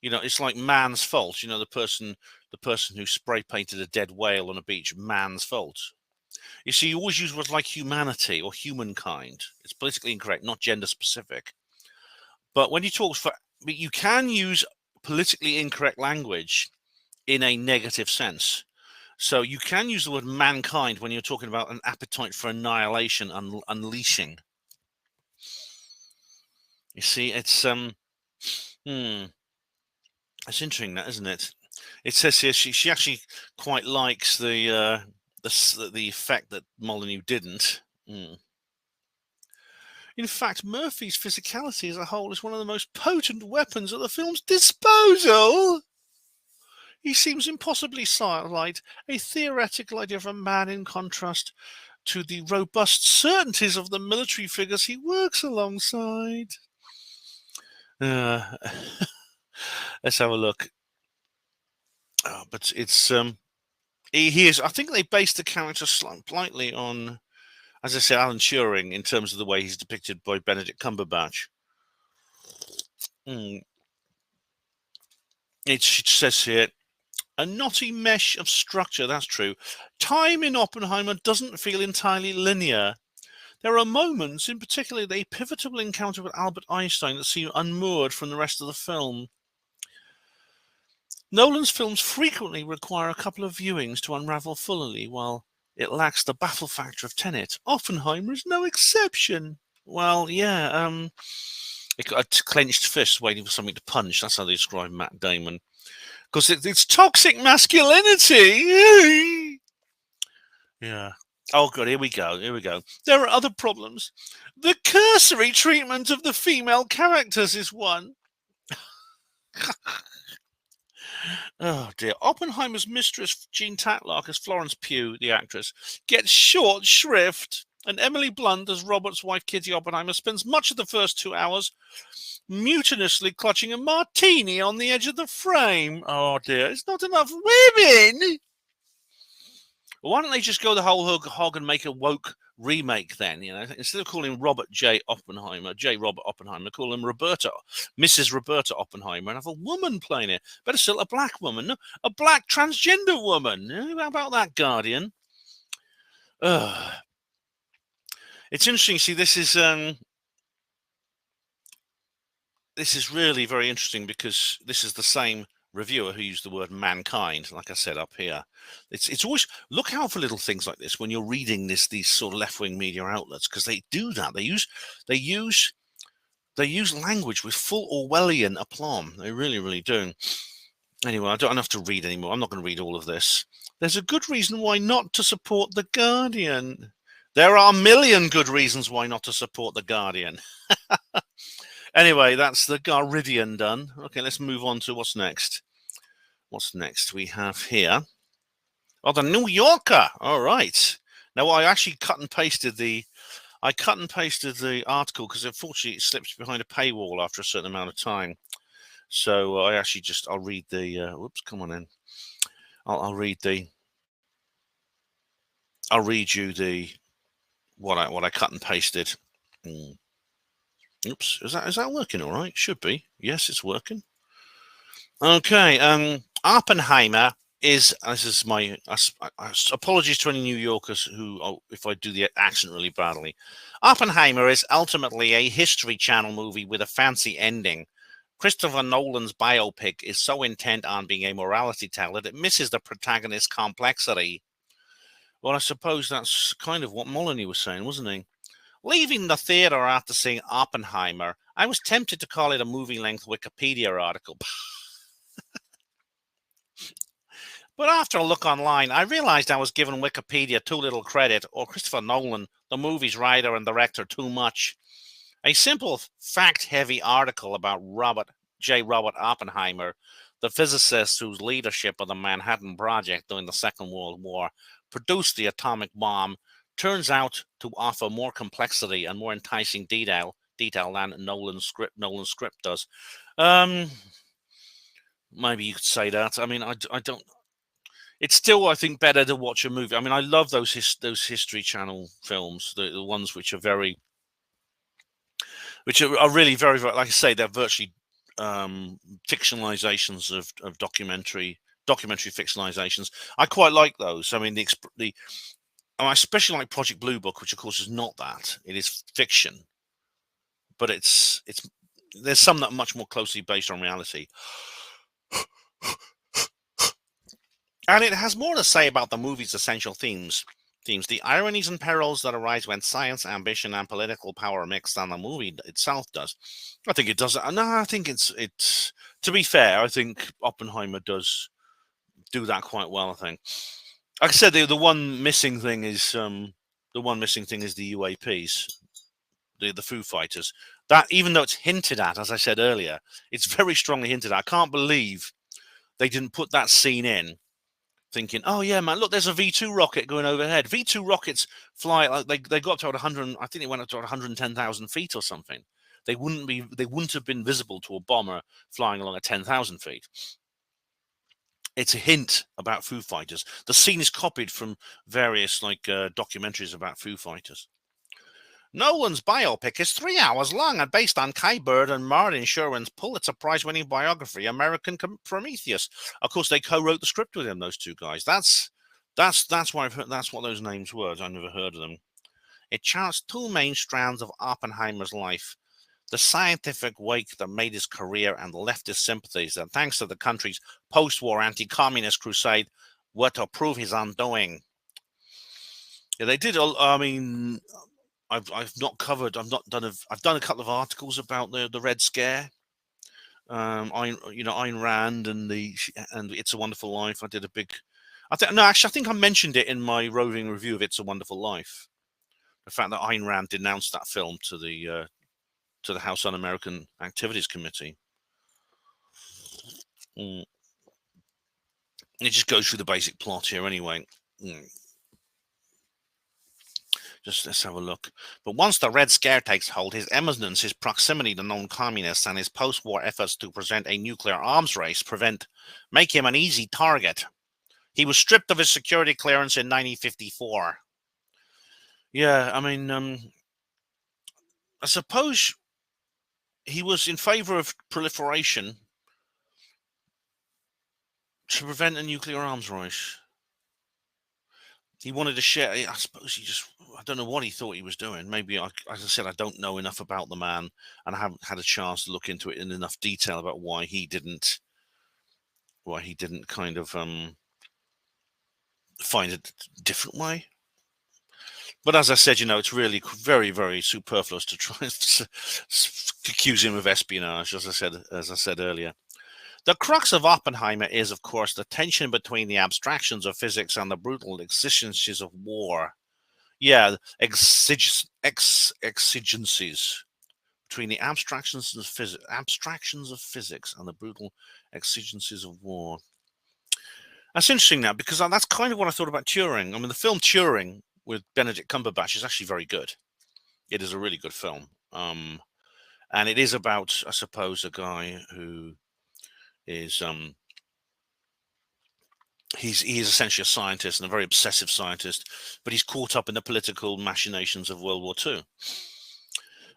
It's like man's fault. The person who spray painted a dead whale on a beach, man's fault. You see, you always use words like humanity or humankind. It's politically incorrect, not gender specific. But when you you can use politically incorrect language in a negative sense. So you can use the word mankind when you're talking about an appetite for annihilation, unleashing. You see, it's it's interesting, that, isn't it? It says here she actually quite likes the effect that Molyneux didn't. In fact, Murphy's physicality as a whole is one of the most potent weapons at the film's disposal. He seems impossibly light, a theoretical idea of a man in contrast to the robust certainties of the military figures he works alongside. Let's have a look. But it's he is. I think they based the character slightly on, as I said, Alan Turing in terms of the way he's depicted by Benedict Cumberbatch. It says here, a knotty mesh of structure. That's true. Time in Oppenheimer doesn't feel entirely linear. There are moments, in particular a pivotal encounter with Albert Einstein, that seem unmoored from the rest of the film. Nolan's films frequently require a couple of viewings to unravel fully, while it lacks the baffle factor of Tenet. Oppenheimer is no exception. Well, yeah, It got a clenched fist waiting for something to punch. That's how they describe Matt Damon. Because it's toxic masculinity. Yeah. Oh, God, here we go. Here we go. There are other problems. The cursory treatment of the female characters is one. Oh, dear. Oppenheimer's mistress, Jean Tatlock, as Florence Pugh, the actress, gets short shrift. And Emily Blunt, as Robert's wife, Kitty Oppenheimer, spends much of the first 2 hours mutinously clutching a martini on the edge of the frame. Oh, dear. It's not enough women. Why don't they just go the whole hog and make a woke remake then? You know, instead of calling Robert Robert Oppenheimer, call him Mrs. Roberta Oppenheimer, and have a woman playing it. Better still, a black woman, no, a black transgender woman. How about that, Guardian? It's interesting. See, this is really very interesting because this is the same reviewer who used the word mankind, like I said up here. It's always look out for little things like this when you're reading these sort of left-wing media outlets, because they do that. They use language with full Orwellian aplomb. They really, really do. Anyway, I don't have to read anymore. I'm not going to read all of this. There's a good reason why not to support The Guardian. There are a million good reasons why not to support The Guardian. Anyway, that's The Guardian done. Okay, let's move on to what's next. What's next? We have here. Oh, The New Yorker. All right. Now, I actually cut and pasted the article because unfortunately it slips behind a paywall after a certain amount of time. So I'll read the. Whoops, come on in. I'll read you the what I cut and pasted. Oops, is that working all right? Should be. Yes, it's working. Okay, Oppenheimer is, this is my, apologies to any New Yorkers who, if I do the accent really badly. Oppenheimer is ultimately a History Channel movie with a fancy ending. Christopher Nolan's biopic is so intent on being a morality tale that it misses the protagonist's complexity. Well, I suppose that's kind of what Molyneux was saying, wasn't he? Leaving the theater after seeing Oppenheimer, I was tempted to call it a movie-length Wikipedia article. But after a look online, I realized I was giving Wikipedia too little credit, or Christopher Nolan, the movie's writer and director, too much. A simple, fact-heavy article about Robert Oppenheimer, the physicist whose leadership of the Manhattan Project during the Second World War produced the atomic bomb, turns out to offer more complexity and more enticing detail than Nolan's script does. Maybe you could say that. I mean, I don't. It's still, I think, better to watch a movie. I mean, I love those History Channel films, the ones which are really very, very, like I say, they're virtually fictionalizations of documentary fictionalizations. I quite like those. I mean, I especially like Project Blue Book, which of course is not that. It is fiction, but there's some that are much more closely based on reality. And it has more to say about the movie's essential themes, the ironies and perils that arise when science, ambition, and political power mix than the movie itself does. I think it does. No, I think it's. To be fair, I think Oppenheimer does do that quite well. I think. Like I said, the one missing thing is the UAPs, the Foo Fighters. That, even though it's hinted at, as I said earlier, it's very strongly hinted at. I can't believe they didn't put that scene in, thinking, oh yeah, man, look, there's a V2 rocket going overhead. V2 rockets fly like they got up to 100. I think they went up to 110,000 feet or something. They wouldn't have been visible to a bomber flying along at 10,000 feet. It's a hint about Foo Fighters. The scene is copied from various documentaries about Foo Fighters. Nolan's biopic is 3 hours long and based on Kai Bird and Martin Sherwin's Pulitzer Prize-winning biography, American Prometheus. Of course, they co-wrote the script with him. Those two guys. That's why I've heard. That's what those names were. I never heard of them. It charts two main strands of Oppenheimer's life: the scientific wake that made his career and the leftist sympathies that, thanks to the country's post-war anti-communist crusade, were to prove his undoing. Yeah, they did. I mean, I've not covered. I've done a couple of articles about the Red Scare. Ayn Rand and It's a Wonderful Life. I did a big. I think I mentioned it in my roving review of It's a Wonderful Life. The fact that Ayn Rand denounced that film to the House Un-American Activities Committee. It just goes through the basic plot here anyway. Just let's have a look. But once the Red Scare takes hold, his eminence, his proximity to known communists, and his post-war efforts to present a nuclear arms race make him an easy target. He was stripped of his security clearance in 1954. Yeah, I mean, I suppose he was in favor of proliferation to prevent a nuclear arms race. He wanted to share. I suppose I don't know what he thought he was doing. Maybe, as I said, I don't know enough about the man, and I haven't had a chance to look into it in enough detail about why he didn't kind of find a different way. But as I said, it's really very, very superfluous to try and accuse him of espionage, as I said earlier. The crux of Oppenheimer is, of course, the tension between the abstractions of physics and the brutal exigencies of war. Yeah, exigencies between the abstractions of physics and the brutal exigencies of war. That's interesting now, because that's kind of what I thought about Turing. I mean, the film Turing with Benedict Cumberbatch is actually very good. It is a really good film. And it is about, I suppose, a guy who is he is essentially a scientist, and a very obsessive scientist, but he's caught up in the political machinations of World War II.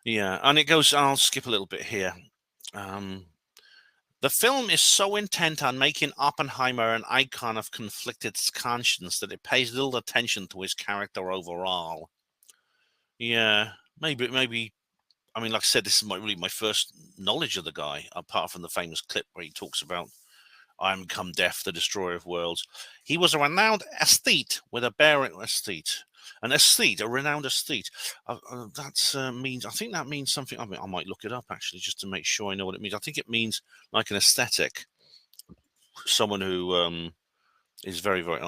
Yeah, and it goes, I'll skip a little bit here. The film is so intent on making Oppenheimer an icon of conflicted conscience that it pays little attention to his character overall. Yeah, maybe. I mean, like I said, this is really my first knowledge of the guy, apart from the famous clip where he talks about "I am come death, the destroyer of worlds." He was a renowned aesthete with a bearing aesthete. A renowned aesthete. Means. I think that means something. I mean, I might look it up actually, just to make sure I know what it means. I think it means like an aesthetic, someone who is very, very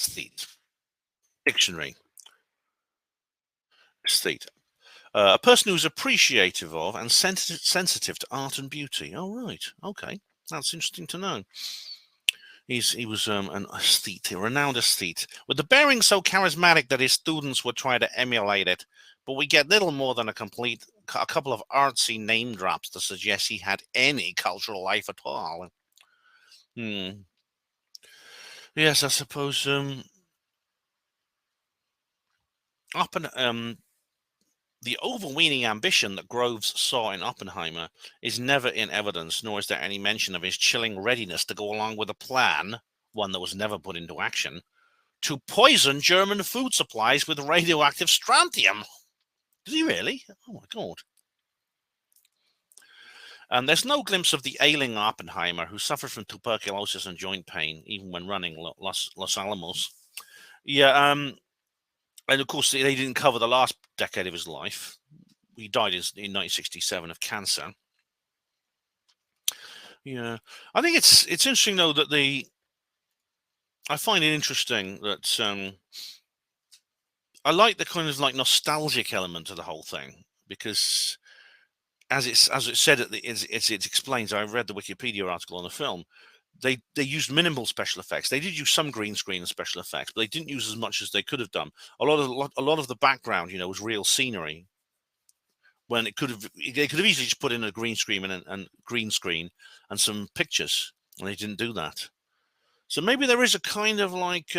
aesthete. Dictionary. Aesthete. A person who's appreciative of and sensitive to art and beauty. Oh, right. Okay. That's interesting to know. He was an aesthete, a renowned aesthete, with the bearing so charismatic that his students would try to emulate it. But we get little more than a couple of artsy name drops to suggest he had any cultural life at all. Yes, I suppose. The overweening ambition that Groves saw in Oppenheimer is never in evidence, nor is there any mention of his chilling readiness to go along with a plan, one that was never put into action, to poison German food supplies with radioactive strontium. Did he really? Oh my God. And there's no glimpse of the ailing Oppenheimer, who suffered from tuberculosis and joint pain, even when running Los Alamos. Yeah, and of course, they didn't cover the last decade of his life. He died in 1967 of cancer. Yeah, I think it's interesting though that I find it interesting that I like the kind of like nostalgic element of the whole thing, because as it said it explains. I read the Wikipedia article on the film. They used minimal special effects. They did use some green screen and special effects, but they didn't use as much as they could have done. A lot of the background, was real scenery. When they could have easily just put in a green screen and some pictures, and they didn't do that. So maybe there is a kind of like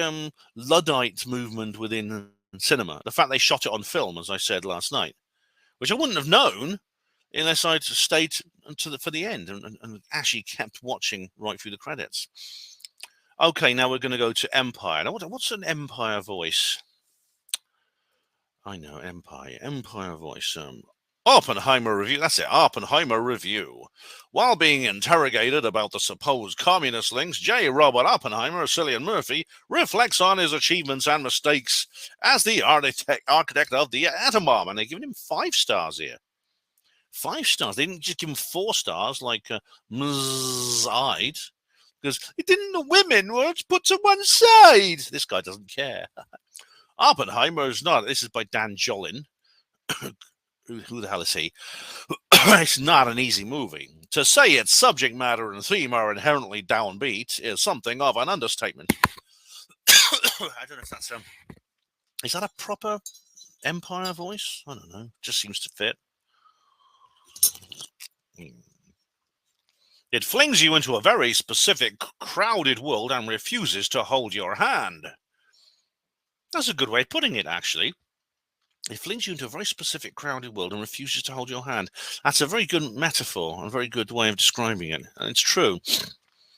Luddite movement within cinema. The fact they shot it on film, as I said last night, which I wouldn't have known unless I'd stayed for the end and actually kept watching right through the credits. Okay, now we're going to go to Empire. Now, what's an Empire voice? I know, Empire voice. Oppenheimer review. That's it. Oppenheimer review. While being interrogated about the supposed communist links, J. Robert Oppenheimer, Cillian Murphy, reflects on his achievements and mistakes as the architect of the atom bomb, and they're giving him 5 stars here. 5 stars. They didn't just give him 4 stars like Mzz'd, because it didn't. The women were put to one side. This guy doesn't care. Oppenheimer is not. This is by Dan Jolin. Who the hell is he? It's not an easy movie. To say its subject matter and theme are inherently downbeat is something of an understatement. I don't know if that's is that a proper Empire voice? I don't know. Just seems to fit. It flings you into a very specific, crowded world and refuses to hold your hand. That's a good way of putting it, actually. It flings you into a very specific, crowded world and refuses to hold your hand. That's a very good metaphor and a very good way of describing it. And it's true.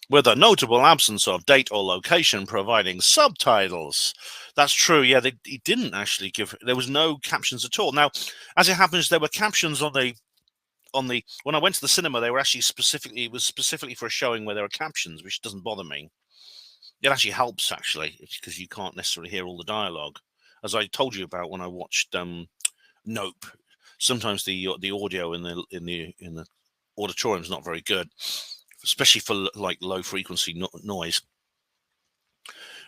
With a notable absence of date or location providing subtitles. That's true. Yeah, he didn't actually give... There was no captions at all. Now, as it happens, there were captions on the... When I went to the cinema, they were actually specifically... It was specifically for a showing where there were captions, which doesn't bother me. It actually helps, actually, because you can't necessarily hear all the dialogue. As I told you about when I watched Nope, sometimes the audio in the auditorium is not very good, especially for like low frequency noise.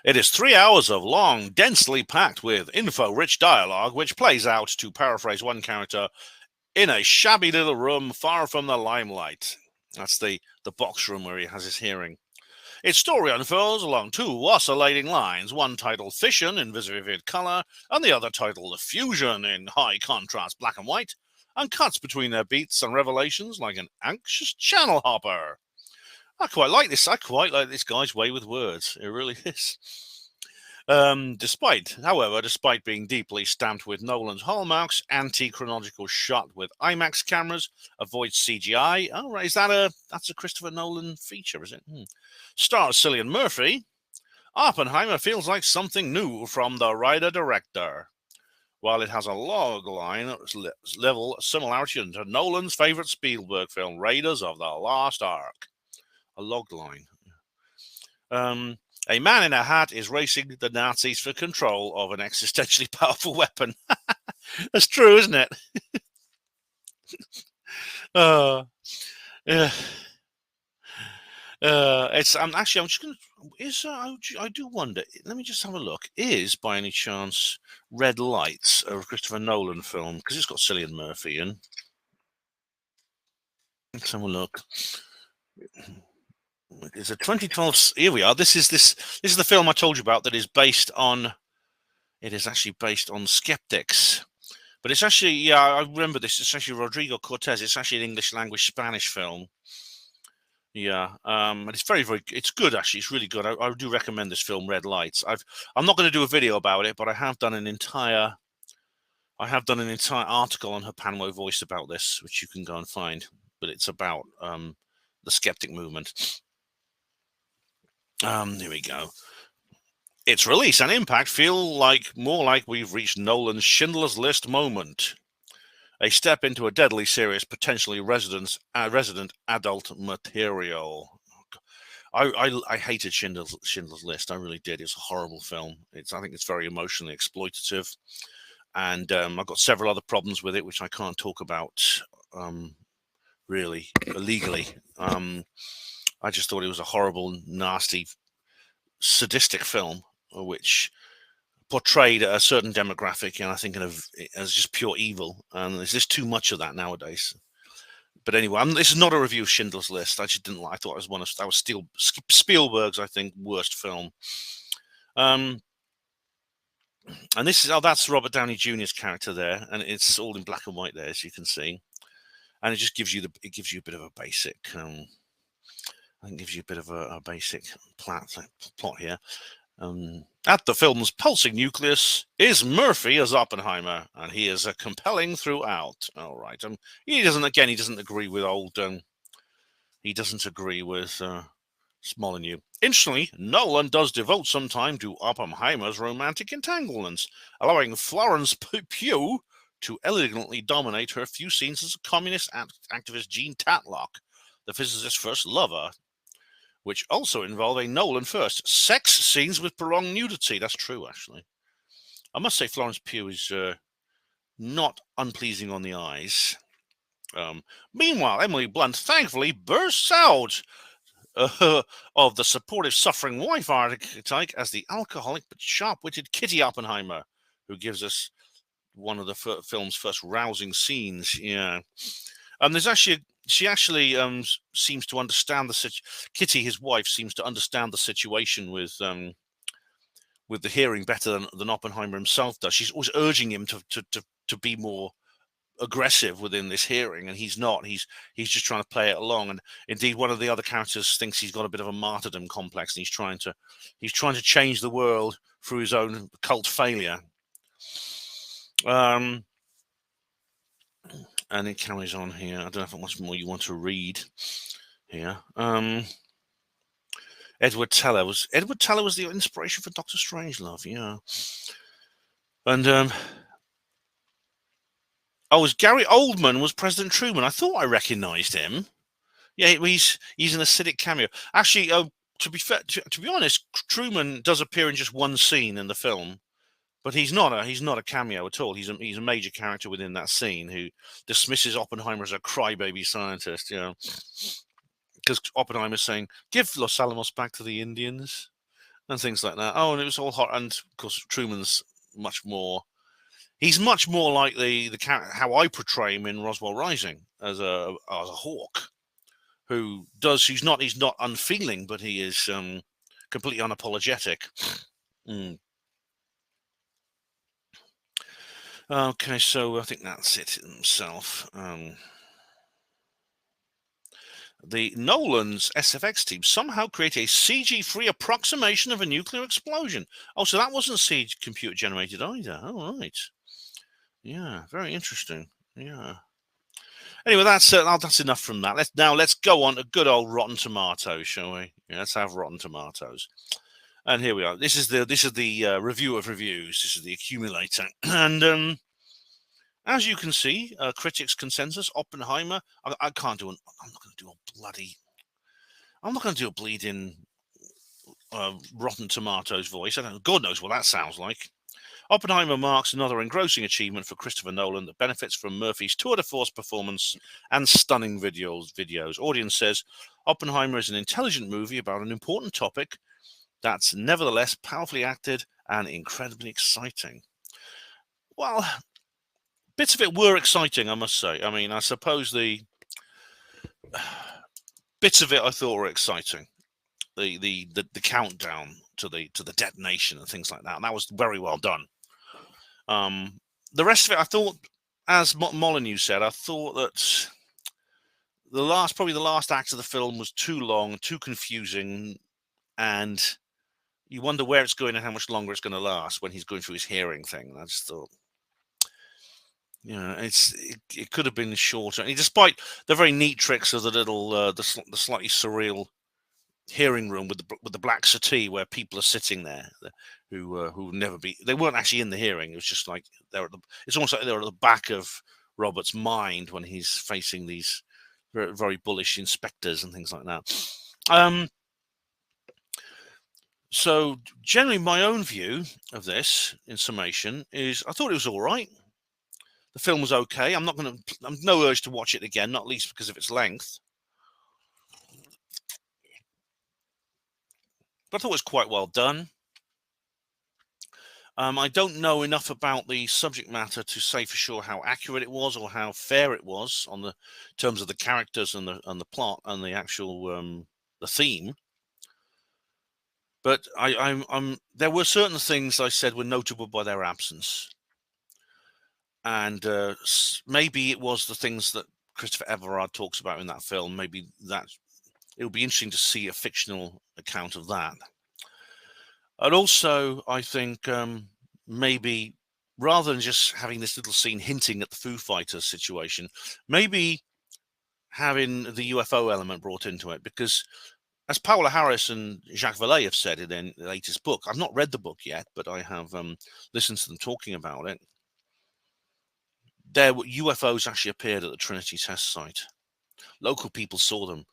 It is 3 hours of long, densely packed with info-rich dialogue, which plays out, to paraphrase one character, in a shabby little room far from the limelight. That's the box room where he has his hearing. Its story unfurls along 2 oscillating lines, one titled Fission in vivid color, and the other titled Fusion in high contrast black and white, and cuts between their beats and revelations like an anxious channel hopper. I quite like this. I quite like this guy's way with words. It really is. Despite being deeply stamped with Nolan's hallmarks, anti-chronological shot with IMAX cameras, avoids CGI. Oh, right, that's a Christopher Nolan feature, is it? Stars Cillian Murphy. Oppenheimer feels like something new from the writer-director. While it has a log line level similarity to Nolan's favorite Spielberg film, Raiders of the Lost Ark. A log line. A man in a hat is racing the Nazis for control of an existentially powerful weapon. That's true, isn't it? Yeah. I'm just going to... I do wonder... Let me just have a look. Is, by any chance, Red Lights a Christopher Nolan film? Because it's got Cillian Murphy in. Let's have a look. It's a 2012. Here we are. This is the film I told you about that is based on. It is actually based on Skeptics, but it's actually, yeah, I remember this. It's actually Rodrigo Cortez. It's actually an English language Spanish film. Yeah, and it's very, very. It's good actually. It's really good. I do recommend this film, Red Lights. I'm not going to do a video about it, but I have done an entire article on HPANWO Voice about this, which you can go and find. But it's about the skeptic movement. Here we go. Its release and impact feel more like we've reached Nolan's Schindler's List moment. A step into a deadly serious, potentially resident adult material. I hated Schindler's List. I really did. It's a horrible film. I think it's very emotionally exploitative. And I've got several other problems with it, which I can't talk about really legally. I just thought it was a horrible, nasty, sadistic film, which portrayed a certain demographic, and I think as just pure evil. And there's just too much of that nowadays. But anyway, this is not a review of Schindler's List. I just didn't like. I thought it was Spielberg's, I think, worst film. And this is that's Robert Downey Jr.'s character there, and it's all in black and white there, as you can see. And it just gives you a bit of a basic. I think gives you a bit of a basic plot here. At the film's pulsing nucleus is Murphy as Oppenheimer, and he is compelling throughout. All right, he doesn't agree with he doesn't agree with Molyneux. Interestingly, Nolan does devote some time to Oppenheimer's romantic entanglements, allowing Florence Pugh to elegantly dominate her few scenes as a communist activist Jean Tatlock. the physicist's first lover, which also involve a Nolan first. Sex scenes with prolonged nudity. That's true, actually. I must say Florence Pugh is not unpleasing on the eyes. Meanwhile, Emily Blunt thankfully bursts out of the supportive, suffering wife archetype as the alcoholic but sharp-witted Kitty Oppenheimer, who gives us one of the film's first rousing scenes. Yeah. She actually seems to understand Kitty, his wife, seems to understand the situation with the hearing better than Oppenheimer himself does. She's always urging him to be more aggressive within this hearing, and he's not. He's just trying to play it along. And indeed, one of the other characters thinks he's got a bit of a martyrdom complex, and he's trying to change the world through his own cult failure. And it carries on here. I don't know if much more you want to read here. Edward Teller was the inspiration for Dr. Strangelove, yeah. And Gary Oldman was President Truman. I thought I recognized him. Yeah, he's an acidic cameo. Actually, to be honest, Truman does appear in just one scene in the film, but he's not a cameo at all. He's a major character within that scene who dismisses Oppenheimer as a crybaby scientist. You know, because Oppenheimer's saying, "Give Los Alamos back to the Indians," and things like that. Oh, and it was all hot. And of course, Truman's much more. He's much more like the how I portray him in Roswell Rising as a hawk, he's not unfeeling, but he is completely unapologetic. Okay, so I think that's it himself. The Nolan's SFX team somehow create a CG-free approximation of a nuclear explosion. Oh, so that wasn't CG computer generated either. Oh, right. Yeah, very interesting. Yeah. Anyway, that's enough from that. Let's go on to good old Rotten Tomatoes, shall we? Yeah, let's have Rotten Tomatoes. And here we are. This is the review of reviews. This is the accumulator. And as you can see, critics' consensus: Oppenheimer. I can't do. I'm not going to do a bleeding Rotten Tomatoes voice. I don't know. God knows what that sounds like. Oppenheimer marks another engrossing achievement for Christopher Nolan that benefits from Murphy's tour de force performance and stunning videos. Audience says Oppenheimer is an intelligent movie about an important topic that's nevertheless powerfully acted and incredibly exciting. Well, bits of it were exciting, I must say. I mean, I suppose the bits of it I thought were exciting. The countdown to the detonation and things like that. And that was very well done. The rest of it, I thought, as Molyneux said, I thought that the last act of the film was too long, too confusing, and you wonder where it's going and how much longer it's going to last when he's going through his hearing thing. And I just thought, it could have been shorter. And despite the very neat tricks of the little, the slightly surreal hearing room with the black settee where people are sitting there who never be. They weren't actually in the hearing. It was just like it's almost like they're at the back of Robert's mind when he's facing these very, very bullish inspectors and things like that. So generally, my own view of this, in summation, is I thought it was all right. The film was okay. I'm no urge to watch it again, not least because of its length. But I thought it was quite well done. I don't know enough about the subject matter to say for sure how accurate it was or how fair it was on the terms of the characters and the plot and the actual the theme. But there were certain things I said were notable by their absence, and maybe it was the things that Christopher Everard talks about in that film. Maybe that it would be interesting to see a fictional account of that. And also, I think maybe rather than just having this little scene hinting at the Foo Fighters situation, maybe having the UFO element brought into it, because as Paola Harris and Jacques Vallée have said in their latest book, I've not read the book yet, but I have listened to them talking about it. There, UFOs actually appeared at the Trinity test site. Local people saw them.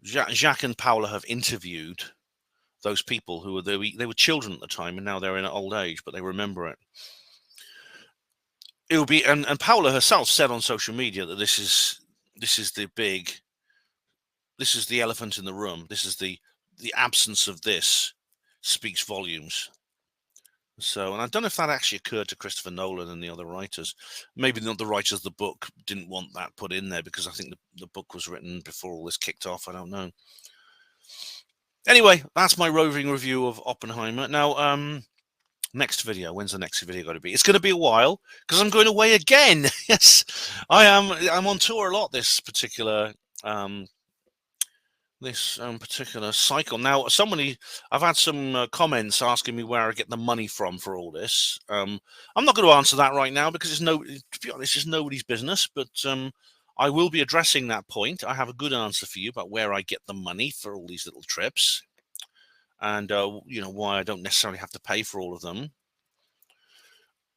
Jacques and Paula have interviewed those people who were they were children at the time, and now they're in old age, but they remember it. It will be, and Paula herself said on social media that this is the elephant in the room. This is the absence of this speaks volumes. So, and I don't know if that actually occurred to Christopher Nolan and the other writers. Maybe not the writers of the book didn't want that put in there because I think the book was written before all this kicked off. I don't know. Anyway, that's my roving review of Oppenheimer. Now, next video. When's the next video going to be? It's going to be a while because I'm going away again. Yes, I am. I'm on tour a lot this particular cycle. Now, I've had some comments asking me where I get the money from for all this. I'm not going to answer that right now because to be honest, it's nobody's business. But I will be addressing that point. I have a good answer for you about where I get the money for all these little trips, and why I don't necessarily have to pay for all of them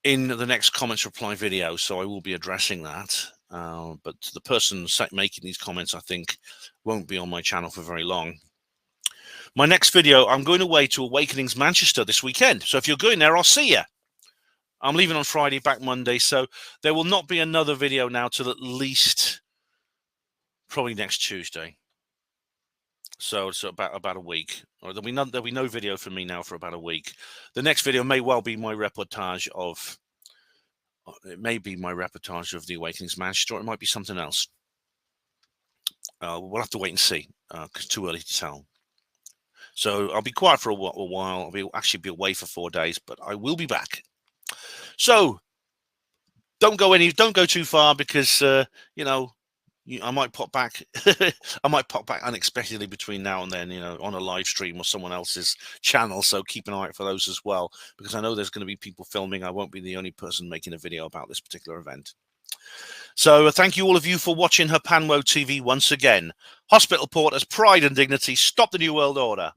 in the next comments reply video. So I will be addressing that. But the person making these comments, I think, won't be on my channel for very long. My next video, I'm going away to Awakenings Manchester this weekend. So if you're going there, I'll see you. I'm leaving on Friday, back Monday. So there will not be another video now till at least probably next Tuesday. So it's about a week. Or there'll be no video from me now for about a week. The next video may well be my reportage of. It may be my reportage of the Awakenings Manchester, or it might be something else. We'll have to wait and see, because it's too early to tell. So I'll be quiet for a while. I'll actually be away for 4 days, but I will be back. So don't go too far because I might pop back. I might pop back unexpectedly between now and then, on a live stream or someone else's channel. So keep an eye out for those as well, because I know there's going to be people filming. I won't be the only person making a video about this particular event. So thank you all of you for watching HPANWO TV once again. Hospital Porters, pride and dignity. Stop the New World Order.